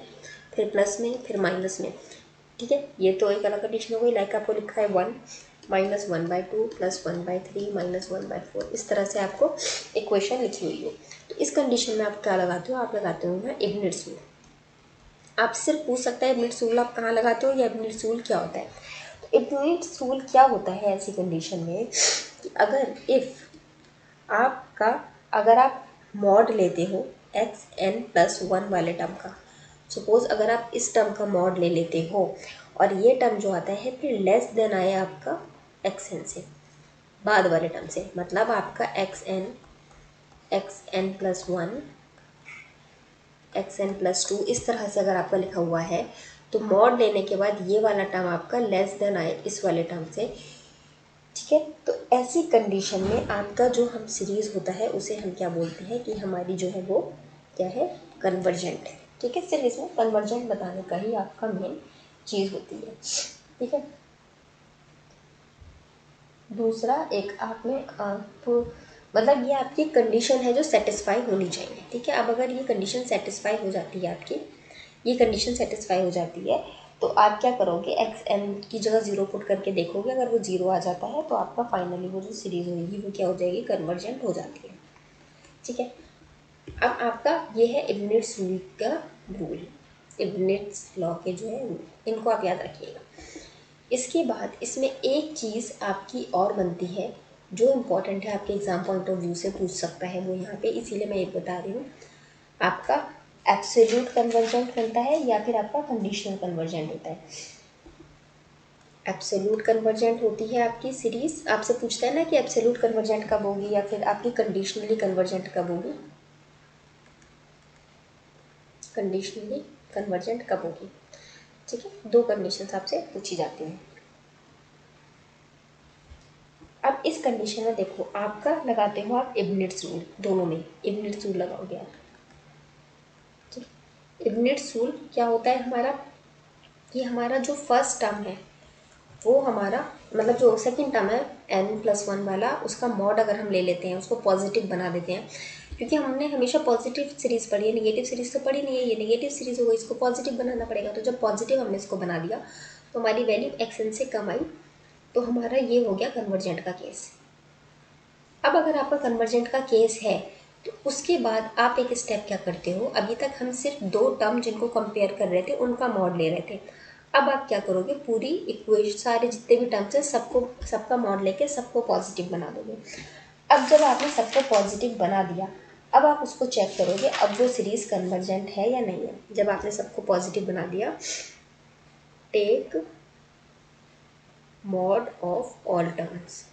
फिर प्लस में फिर माइनस में। ठीक है, ये तो एक अलग कंडीशन हो गई। लाइक आपको लिखा है 1 -1/2 + 1/3 -1/4, इस तरह से आपको इक्वेशन लिखी हुई हो। तो इस कंडीशन में आप क्या लगाते हो, आप लगाते हो ना इब्निट्स रूल। आप सिर्फ पूछ सकता है इब्निट्स रूल आप कहाँ लगाते हो या इब्निट्स रूल क्या होता है। तो इब्निट्स रूल क्या होता है ऐसी कंडीशन में कि अगर आप मॉड लेते हो xn+1 वाले टर्म का, सपोज अगर आप इस टर्म का मॉड ले लेते हो और ये टर्म जो आता है फिर लेस देन आए आपका xn से, बाद वाले टर्म से, मतलब आपका xn+1 xn+2 इस तरह से अगर आपका लिखा हुआ है तो मॉड लेने के बाद ये वाला टर्म आपका लेस देन आए इस वाले टर्म से। ठीक है, तो ऐसी कंडीशन में आपका जो हम सीरीज़ होता है उसे हम क्या बोलते हैं कि हमारी जो है वो क्या है, कन्वर्जेंट है। ठीक है, सिर्फ इसमें कन्वर्जेंट बताने का ही आपका मेन चीज़ होती है। ठीक है, दूसरा एक आप में आप मतलब ये आपकी कंडीशन है जो सेटिस्फाई होनी चाहिए। ठीक है, अब अगर ये कंडीशन सेटिस्फाई हो जाती है आपकी, ये कंडीशन सेटिस्फाई हो जाती है तो आप क्या करोगे, एक्स एन की जगह 0 पुट करके देखोगे, अगर वो 0 आ जाता है तो आपका फाइनली वो जो सीरीज़ होगी वो क्या हो जाएगी, कन्वर्जेंट हो जाती है। ठीक है, अब आपका ये है इब्निट्स रूल का रूल, इब्निट्स लॉ के जो है रूल, इनको आप याद रखिएगा। इसके बाद इसमें एक चीज़ आपकी और बनती है जो इम्पोर्टेंट है, आपके एग्ज़ाम पॉइंट ऑफ व्यू से पूछ सकता है वो यहाँ पे, इसीलिए मैं ये बता रही हूँ। आपका एब्सोल्यूट कन्वर्जेंट बनता है या फिर आपका कंडीशनल कन्वर्जेंट होता है। एब्सोल्यूट कन्वर्जेंट होती है आपकी सीरीज़, आपसे पूछता है ना कि एब्सोल्यूट कन्वर्जेंट कब होगी या फिर आपकी कंडीशनली कन्वर्जेंट कब होगी, कंडीशनली कन्वर्जेंट कब होगी। ठीक है, दो कंडीशंस आपसे पूछी जाती हैं। अब इस कंडीशन में देखो आपका लगाते हो आप इब्निट्स रूल, दोनों में इब्निट्स रूल लगाओगे आप। ठीक, इब्निट्स रूल क्या होता है हमारा, कि हमारा जो फर्स्ट टर्म है वो हमारा मतलब जो सेकंड टर्म है n+1 वाला, उसका मॉड अगर हम ले लेते हैं, उसको पॉजिटिव बना देते हैं, क्योंकि हमने हमेशा पॉजिटिव सीरीज़ पढ़ी है, नेगेटिव सीरीज़ तो पढ़ी नहीं है, ये नेगेटिव सीरीज़ हो गई, इसको पॉजिटिव बनाना पड़ेगा। तो जब पॉजिटिव हमने इसको बना दिया तो हमारी वैल्यू xn से कम आई, तो हमारा ये हो गया कन्वर्जेंट का केस। अब अगर आपका कन्वर्जेंट का केस है तो उसके बाद आप एक स्टेप क्या करते हो, अभी तक हम सिर्फ दो टर्म जिनको कंपेयर कर रहे थे उनका मॉड ले रहे थे, अब आप क्या करोगे, पूरी इक्वेशन सारे जितने भी टर्म्स हैं सबका मॉड लेके सबको पॉजिटिव बना दोगे। अब जब आपने सबको पॉजिटिव बना दिया, अब आप उसको चेक करोगे अब वो सीरीज कन्वर्जेंट है या नहीं है। जब आपने सबको पॉजिटिव बना दिया, take mod of all terms.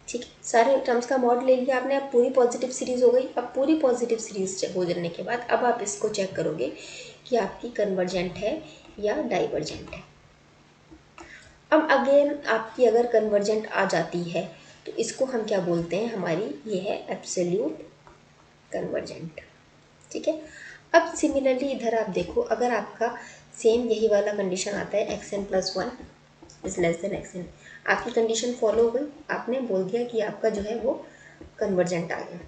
ठीक है, सारे टर्म्स का मॉड ले लिया आपने, अब पूरी पॉजिटिव सीरीज हो गई। अब पूरी पॉजिटिव सीरीज हो जाने के बाद अब आप इसको चेक करोगे कि आपकी कन्वर्जेंट है या डाइवर्जेंट है। अब अगेन आपकी अगर कन्वर्जेंट आ जाती है तो इसको हम क्या बोलते हैं, हमारी ये है एब्सोल्यूट कन्वर्जेंट। ठीक है, अब सिमिलरली इधर आप देखो, अगर आपका सेम यही वाला कंडीशन आता है xn+1 is less than xn, आपकी कंडीशन फॉलो हो गई, आपने बोल दिया कि आपका जो है वो कन्वर्जेंट आ गया।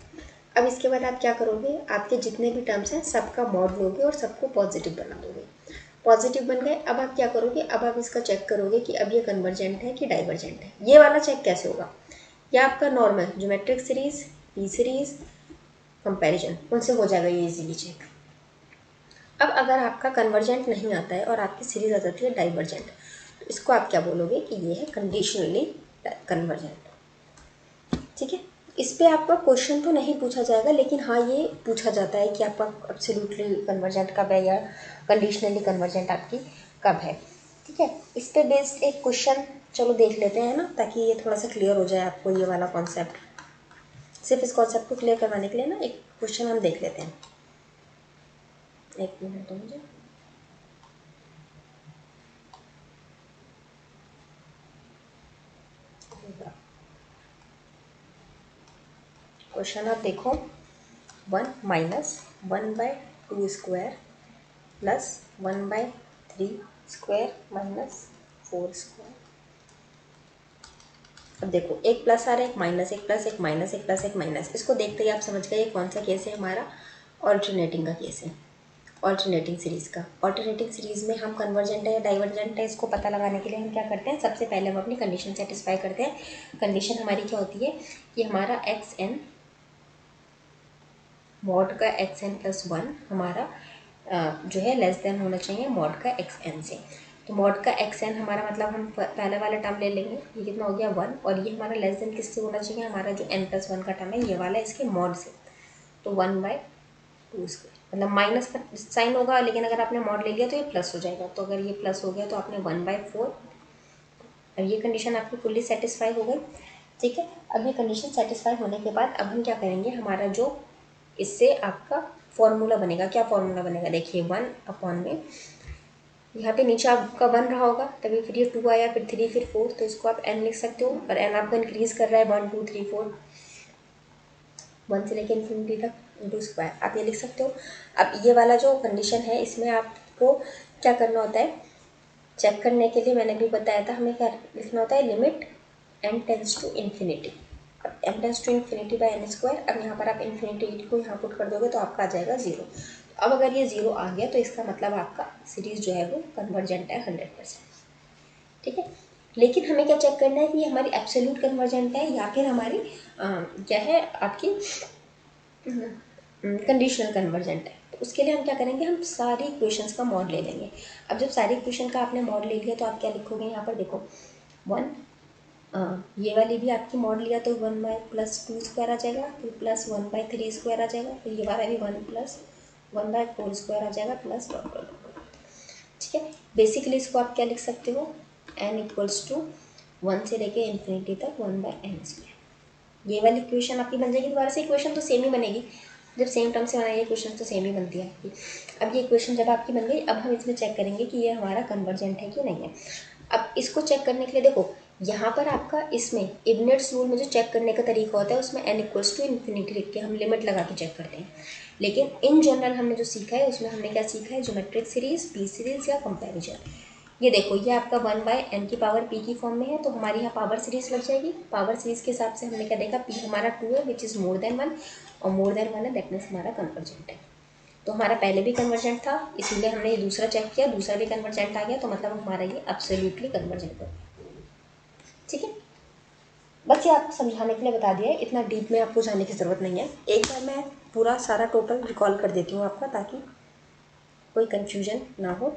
अब इसके बाद आप क्या करोगे, आपके जितने भी टर्म्स हैं सबका मॉड लोगे और सबको पॉजिटिव बना दोगे। पॉजिटिव बन गए, अब आप क्या करोगे, अब आप इसका चेक करोगे कि अब ये कन्वर्जेंट है कि डाइवर्जेंट है। ये वाला चेक कैसे होगा, या आपका normal geometric series, P series, comparison, उनसे हो जाएगा ये इजीली चेक। अब अगर आपका कन्वर्जेंट नहीं आता है और आपकी सीरीज आ जाती है डाइवर्जेंट, तो इसको आप क्या बोलोगे कि ये है कंडीशनली कन्वर्जेंट। ठीक है। इस पे आपका क्वेश्चन तो नहीं पूछा जाएगा, लेकिन हाँ ये पूछा जाता है कि आपका एब्सोल्युटली कन्वर्जेंट कब है या कंडीशनली कन्वर्जेंट आपकी कब है। ठीक है, इस पे बेस्ड एक क्वेश्चन चलो देख लेते हैं ना, ताकि ये थोड़ा सा क्लियर हो जाए आपको ये वाला कॉन्सेप्ट। सिर्फ इस कॉन्सेप्ट को क्लियर करवाने के लिए ना एक क्वेश्चन हम देख लेते हैं। एक मिनट तो मुझे, क्वेश्चन आप देखो, 1 - 1/2² प्लस 1/3² माइनस 4²। अब देखो एक प्लस आ रहा है, एक माइनस, एक प्लस, एक माइनस, एक प्लस, एक माइनस। इसको देखते ही आप समझ गए ये कौन सा केस है, हमारा ऑल्टरनेटिंग का केस है, ऑल्टरनेटिंग सीरीज़ का। ऑल्टरनेटिंग सीरीज़ में हम कन्वर्जेंट है या डाइवर्जेंट है इसको पता लगाने के लिए हम क्या करते हैं, सबसे पहले हम अपनी कंडीशन सेटिस्फाई करते हैं। कंडीशन हमारी क्या होती है कि हमारा xn मॉड का xn+1 हमारा जो है लेस देन होना चाहिए मॉड का xn से। तो मॉड का xn हमारा मतलब हम पहले वाला टर्म ले लेंगे, ये कितना हो गया 1, और ये हमारा लेस देन किससे होना चाहिए, हमारा जो n+1 का टर्म है ये वाला इसके मॉड से। तो 1/2², मतलब माइनस का साइन होगा, लेकिन अगर आपने मॉड ले लिया तो ये प्लस हो जाएगा। तो अगर ये प्लस हो गया तो आपने 1/4। अब ये कंडीशन आपकी फुल्ली सेटिस्फाई हो गई। ठीक है, अब ये कंडीशन सेटिस्फाई होने के बाद अब हम क्या करेंगे, हमारा जो इससे आपका फॉर्मूला बनेगा, क्या फॉर्मूला बनेगा, देखिए 1 में यहाँ पे नीचे आपका 1 रहा होगा, तभी फिर ये 2 आया, फिर 3, फिर 4, तो इसको आप n लिख सकते हो। और n आपका इंक्रीज कर रहा है 1 2 3 4, 1 से लेकर इन्फिनिटी तक × स्क्वायर, आप ये लिख सकते हो। अब ये वाला जो कंडीशन है इसमें आपको क्या करना होता है, चेक करने के लिए मैंने भी बताया था हमें क्या लिखना होता है, limit n tends to infinity. अब n tends to infinity by n²। अब यहाँ पर आप इन्फिनिटी को यहाँ पुट कर दोगे तो आपका आ जाएगा 0। अब अगर ये 0 आ गया तो इसका मतलब आपका सीरीज़ जो है वो कन्वर्जेंट है 100%। ठीक है, लेकिन हमें क्या चेक करना है कि ये हमारी एब्सोल्यूट कन्वर्जेंट है या फिर हमारी क्या है आपकी कंडीशनल कन्वर्जेंट है। तो उसके लिए हम क्या करेंगे, हम सारी इक्वेशंस का मॉड ले लेंगे। अब जब सारी इक्वेशन का आपने मॉड ले लिया तो आप क्या लिखोगे, यहाँ पर देखो 1, ये वाली भी आपकी मॉड लिया तो 1/+2² आ जाएगा, फिर प्लस 1/3² आ जाएगा, फिर ये वाला भी 1+1/4² आ जाएगा, प्लस डॉट डॉट डॉट। ठीक है, बेसिकली इसको आप क्या लिख सकते हो, n = 1 से लेके इन्फिनिटी तक 1/n²। ये वाली इक्वेशन आपकी बन जाएगी। दोबारा से इक्वेशन तो सेम ही बनेगी, जब सेम टर्म से बनाइए इक्वेशन तो सेम ही बनती है आपकी। अब ये इक्वेशन जब आपकी बन गई, अब हम इसमें चेक करेंगे कि ये हमारा कन्वर्जेंट है कि नहीं है। अब इसको चेक करने के लिए देखो यहाँ पर आपका इसमें इब्नेट्स रूल में जो चेक करने का तरीका होता है उसमें n = इन्फिनिटी लिख के हम लिमिट लगा के चेक करते हैं। लेकिन इन जनरल हमने जो सीखा है उसमें हमने क्या सीखा है, ज्योमेट्रिक सीरीज, पी सीरीज या कंपैरिजन। ये देखो ये आपका 1/n⁻p की फॉर्म में है, तो हमारी यहाँ पावर सीरीज लग जाएगी। पावर सीरीज के हिसाब से हमने क्या देखा, p हमारा 2 है विच इज़ मोर देन 1, और मोर देन 1 है दैट मीन्स हमारा कन्वर्जेंट है। तो हमारा पहले भी कन्वर्जेंट था, इसीलिए हमने ये दूसरा चेक किया, दूसरा भी कन्वर्जेंट आ गया, तो मतलब हमारा ये एब्सोल्युटली कन्वर्जेंट है। ठीक है, बस ये आपको समझाने के लिए बता दिया है, इतना डीप में आपको जाने की ज़रूरत नहीं है। एक बार मैं पूरा सारा टोटल रिकॉल कर देती हूँ आपका, ताकि कोई कन्फ्यूजन ना हो।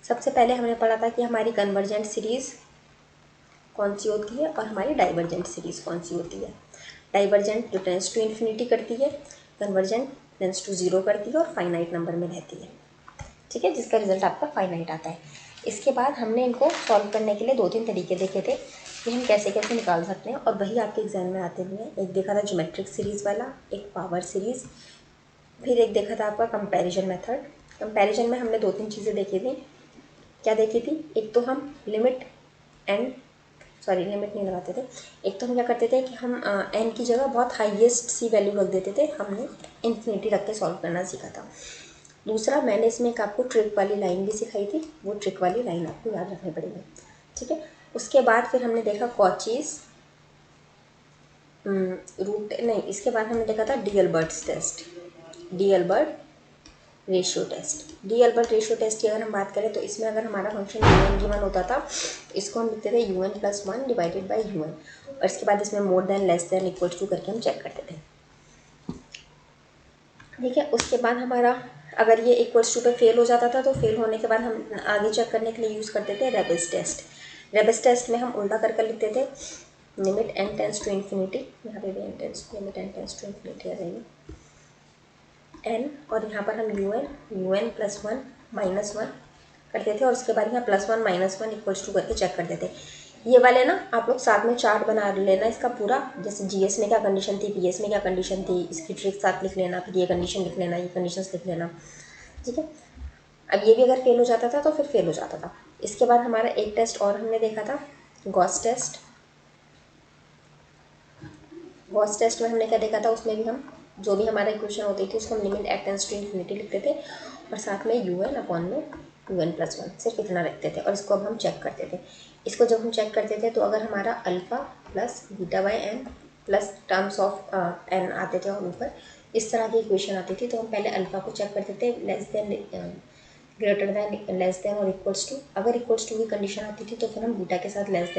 सबसे पहले हमने पढ़ा था कि हमारी कन्वर्जेंट सीरीज़ कौन सी होती है और हमारी डाइवर्जेंट सीरीज़ कौन सी होती है। डाइवर्जेंट जो टेंस टू इन्फिनिटी करती है, कन्वर्जेंट टेंस टू 0 करती है और फाइनाइट नंबर में रहती है। ठीक है, जिसका रिजल्ट आपका फाइनाइट आता है। इसके बाद हमने इनको सॉल्व करने के लिए 2-3 तरीके देखे थे कि हम कैसे कैसे निकाल सकते हैं, और वही आपके एग्जाम में आते हुए हैं। एक देखा था ज्योमेट्रिक सीरीज़ वाला, एक पावर सीरीज़, फिर एक देखा था आपका कंपैरिजन मेथड। कंपैरिजन में हमने 2-3 चीज़ें देखी थी। क्या देखी थी, एक तो हम लिमिट नहीं लगाते थे। एक तो हम क्या करते थे कि हम n की जगह बहुत हाईएस्ट सी वैल्यू रख देते थे, हमने इन्फिनिटी रख के सॉल्व करना सीखा था। दूसरा मैंने इसमें एक आपको ट्रिक वाली लाइन भी सिखाई थी, वो ट्रिक वाली लाइन आपको याद रखनी पड़ेगी। ठीक है, उसके बाद फिर हमने देखा कॉचीज़ रूट नहीं, इसके बाद हमने देखा था d'Alembert's test, d'Alembert ratio test. D'Alembert ratio test की अगर हम बात करें तो इसमें अगर हमारा फंक्शन un होता था, इसको हम लिखते थे un+1 डिवाइडेड बाई un, और इसके बाद इसमें more than, less than, equal to करके हम चेक करते थे। ठीक है, उसके बाद हमारा अगर ये इक्वल्स टू पे फेल हो जाता था तो फेल होने के बाद हम आगे चेक करने के लिए यूज़ करते थे रेबेस टेस्ट। रेबेस टेस्ट में हम उल्टा कर लिखते थे limit n tends to infinity, यहाँ पे भी limit n tends to infinity आ जाएगी n, और यहाँ पर हम un plus one minus one करते थे और उसके बाद यहाँ plus one minus one equals to करके चेक करते थे। ये वाले ना आप लोग साथ में चार्ट बना लेना इसका पूरा, जैसे जीएस में क्या कंडीशन थी, पीएस में क्या कंडीशन थी, इसकी ट्रिक साथ लिख लेना, फिर ये कंडीशन लिख लेना, ये कंडीशंस लिख लेना, ठीक है। अब ये भी अगर फेल हो जाता था तो फिर फेल हो जाता था। इसके बाद हमारा एक टेस्ट और हमने देखा था, गॉस टेस्ट। गॉस टेस्ट में हमने क्या देखा था, उसमें भी हम जो भी हमारा इक्वेशन होती थी उसको हम limit at tends to infinity लिखते थे और साथ में un अपॉन में un प्लस वन सिर्फ इतना रखते थे और इसको अब हम चेक करते थे। इसको जब हम चेक करते थे तो अगर हमारा alpha plus beta by n plus terms of n आते थे और ऊपर इस तरह की इक्वेशन आती थी, तो हम पहले अल्फ़ा को चेक करते थे less than greater than less than और इक्वल्स टू। अगर इक्वल्स टू की कंडीशन आती थी तो फिर हम बीटा के साथ लेस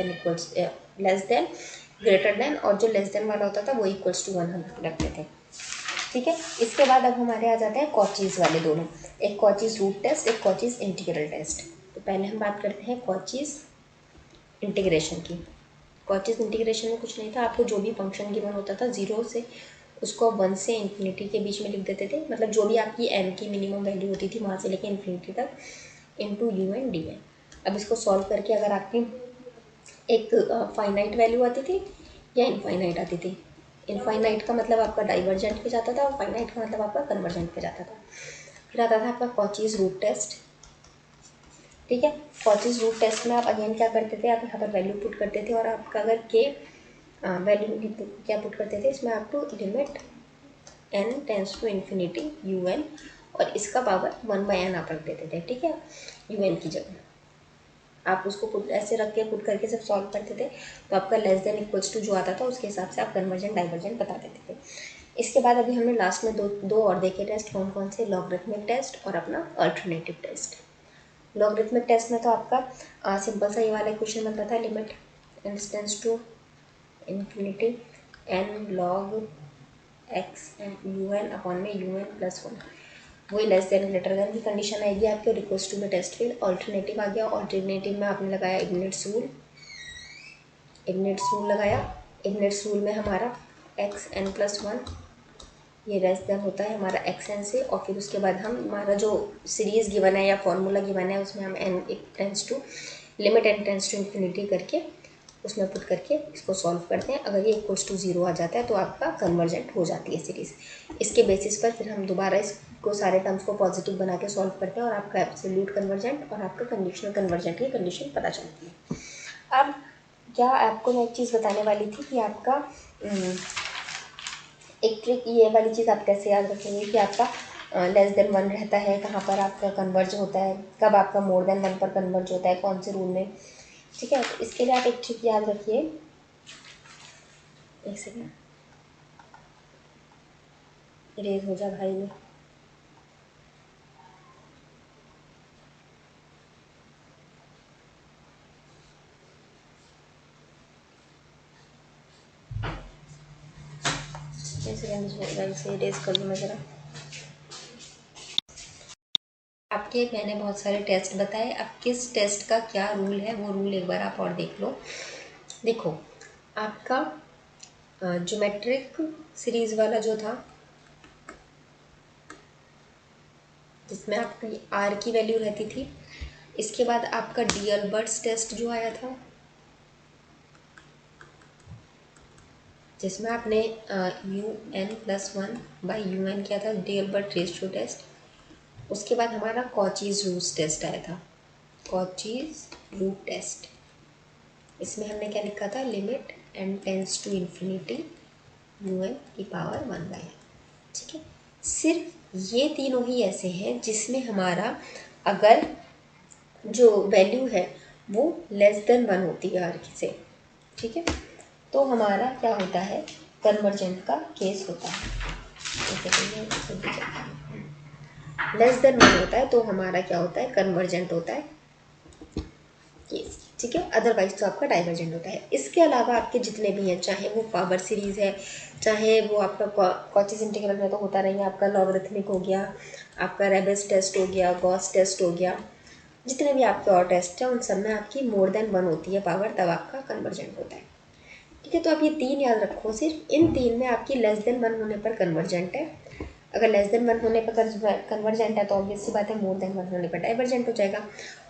देन ग्रेटर देन, और जो लेस देन वाला होता था वो इक्वल्स टू वन हम रखते थे, ठीक है। इसके बाद अब हमारे आ जाते हैं कॉचीज़ वाले दोनों, एक कॉचीज़ रूट टेस्ट, एक कॉचीज़ इंटीग्रल टेस्ट। तो पहले हम बात करते हैं कॉचीज़ इंटीग्रेशन की। कॉचीज़ इंटीग्रेशन में कुछ नहीं था, आपको जो भी फंक्शन गिवन होता था जीरो से उसको वन से इन्फिनिटी के बीच में लिख देते थे, मतलब जो भी आपकी एन की मिनिमम वैल्यू होती थी वहाँ से लेके इन्फिनिटी तक into u n d n. अब इसको सॉल्व करके अगर आपकी एक फाइनाइट वैल्यू आती थी या इनफाइनाइट आती थी, इनफाइनाइट का मतलब आपका डाइवर्जेंट पे जाता था और फाइनाइट का मतलब आपका कन्वर्जेंट पे जाता था। फिर आता था आपका कॉचीज़ रूट टेस्ट, ठीक है। कॉचीज़ रूट टेस्ट में आप अगेन क्या करते थे, आप यहाँ पर वैल्यू पुट करते थे और आपका अगर के वैल्यू क्या पुट करते थे, इसमें आपको limit n tends to infinity un और इसका पावर 1/n आप रख देते थे, ठीक है। un की जगह आप उसको पुट ऐसे रख के पुट करके जब सॉल्व करते थे तो आपका लेस देन इक्वल्स टू जो आता था उसके हिसाब से आप कन्वर्जेंट डाइवर्जेंट बता देते थे। इसके बाद अभी हमने लास्ट में दो और देखे टेस्ट, कौन कौन से, लॉगरिथमिक टेस्ट और अपना अल्टरनेटिव टेस्ट। लॉगरिथमिक टेस्ट में तो आपका सिंपल सा ये वाला क्वेश्चन बनता था, limit n tends to infinity n log x u n upon में यू एन प्लस वन, वही लेस देन ग्रेटर देन की कंडीशन आएगी आपके, और इक्वल्स टू में टेस्ट फेल। ऑल्टरनेटिव आ गया, ऑल्टरनेटिव में आपने लगाया इग्निट्स रूल लगाया। इग्निट्स रूल में हमारा एक्स एन प्लस वन ये लेस देन होता है हमारा एक्स एन से, और फिर उसके बाद हम हमारा जो सीरीज़ गिवन है या फॉर्मूला गिवन है उसमें हम n tends to limit n tends to infinity करके उसमें पुट करके इसको सॉल्व करते हैं। अगर ये इक्वल्स टू जीरो आ जाता है तो आपका कन्वर्जेंट हो जाती है सीरीज़। इसके बेसिस पर फिर हम दोबारा इसको सारे टर्म्स को पॉजिटिव बना के सॉल्व करते हैं और आपका एब्सोल्यूट कन्वर्जेंट और आपका कंडीशनल कन्वर्जेंट की कंडीशन पता चलती है। अब क्या आपको मैं एक चीज़ बताने वाली थी कि आपका एक ट्रिक, ये वाली चीज़ आप कैसे याद रखेंगे कि आपका लेस देन वन रहता है, कहाँ पर आपका कन्वर्ज होता है, कब आपका मोर देन वन पर कन्वर्ज होता है, कौन से रूल में, ठीक है। तो इसके लिए आप एक ट्रिक याद रखिए, एक सेकेंड इरेज हो जा भाई में। एक सेकेंड से इरेज कर लूँ मैं ज़रा। आपके मैंने बहुत सारे टेस्ट बताए, अब किस टेस्ट का क्या रूल है वो रूल एक बार आप और देख लो। देखो आपका ज्योमेट्रिक सीरीज़ वाला जो था जिसमें आपकी आर की वैल्यू रहती थी, इसके बाद आपका डी अल्बर्ट्स टेस्ट जो आया था जिसमें आपने u n plus one by u n किया था, डी अल्बर्ट रेशियो टेस्ट। उसके बाद हमारा कॉचीज़ रूट टेस्ट आया था, कॉचीज़ रूट टेस्ट। इसमें हमने क्या लिखा था, limit n tends to infinity u n की पावर वन बाई, ठीक है। सिर्फ ये तीनों ही ऐसे हैं जिसमें हमारा अगर जो वैल्यू है वो लेस देन वन होती है आर से, ठीक है, तो हमारा क्या होता है, कन्वर्जेंट का केस होता है। लेस देन वन होता है तो हमारा क्या होता है, कन्वर्जेंट होता है केस, ठीक है। अदरवाइज तो आपका डाइवर्जेंट होता है। इसके अलावा आपके जितने भी हैं, चाहे वो पावर सीरीज़ है, चाहे वो आपका कॉचीज़ इंटीग्रल में तो होता नहीं है, आपका लॉगरिथमिक हो गया, आपका रेबेस टेस्ट हो गया, गॉस टेस्ट हो गया, जितने भी आपके और टेस्ट हैं उन सब में आपकी मोर देन वन होती है पावर, तब आपका कन्वर्जेंट होता है। ठीक है। तो आप ये 3 याद रखो, सिर्फ इन 3 में आपकी लेस देन 1 होने पर कन्वर्जेंट है। अगर लेस देन 1 होने पर कन्वर्जेंट है तो ऑब्वियस सी बात है मोर देन 1 होने पर डाइवर्जेंट हो जाएगा,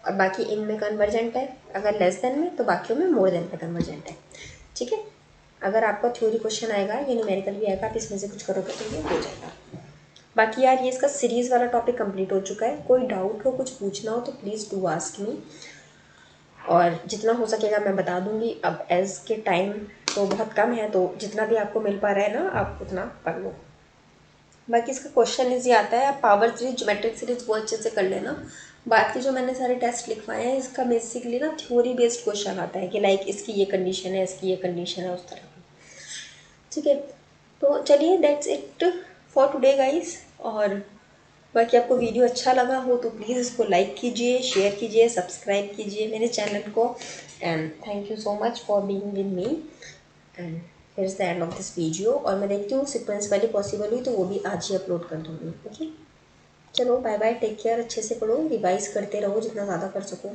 और बाकी इनमें कन्वर्जेंट है अगर लेस देन में, तो बाकियों में मोर देन पे कन्वर्जेंट है। ठीक है। अगर आपका थ्योरी क्वेश्चन आएगा या न्यूमेरिकल भी आएगा, आप इसमें से कुछ करोगे तो ये हो जाएगा। बाकी यार ये इसका सीरीज़ वाला टॉपिक कंप्लीट हो चुका है। कोई डाउट हो, कुछ पूछना हो तो प्लीज़ डू आस्क मी, और जितना हो सकेगा मैं बता दूंगी। अब एज के टाइम तो बहुत कम है, तो जितना भी आपको मिल पा रहा है ना आप उतना पढ़ लो। बाकी इसका क्वेश्चन इजी आता है, आप पावर सीरीज, ज्योमेट्रिक सीरीज वो अच्छे से कर लेना। बाकी जो मैंने सारे टेस्ट लिखवाए हैं इसका बेसिकली ना थ्योरी बेस्ड क्वेश्चन आता है कि लाइक इसकी ये कंडीशन है, इसकी ये कंडीशन है, उस तरह का। ठीक है। तो चलिए that's it for today guys. और बाकी आपको वीडियो अच्छा लगा हो तो प्लीज़ इसको लाइक कीजिए, शेयर कीजिए, सब्सक्राइब कीजिए मेरे चैनल को। And thank you so much for being with me. And फिर the end of this video. और मैं देखती हूँ सीक्वेंस वाली पॉसिबल हुई तो वो भी आज ही अपलोड कर दूँगी। ओके, चलो बाय बाय, टेक केयर, अच्छे से पढ़ो, रिवाइज करते रहो जितना ज़्यादा कर सको।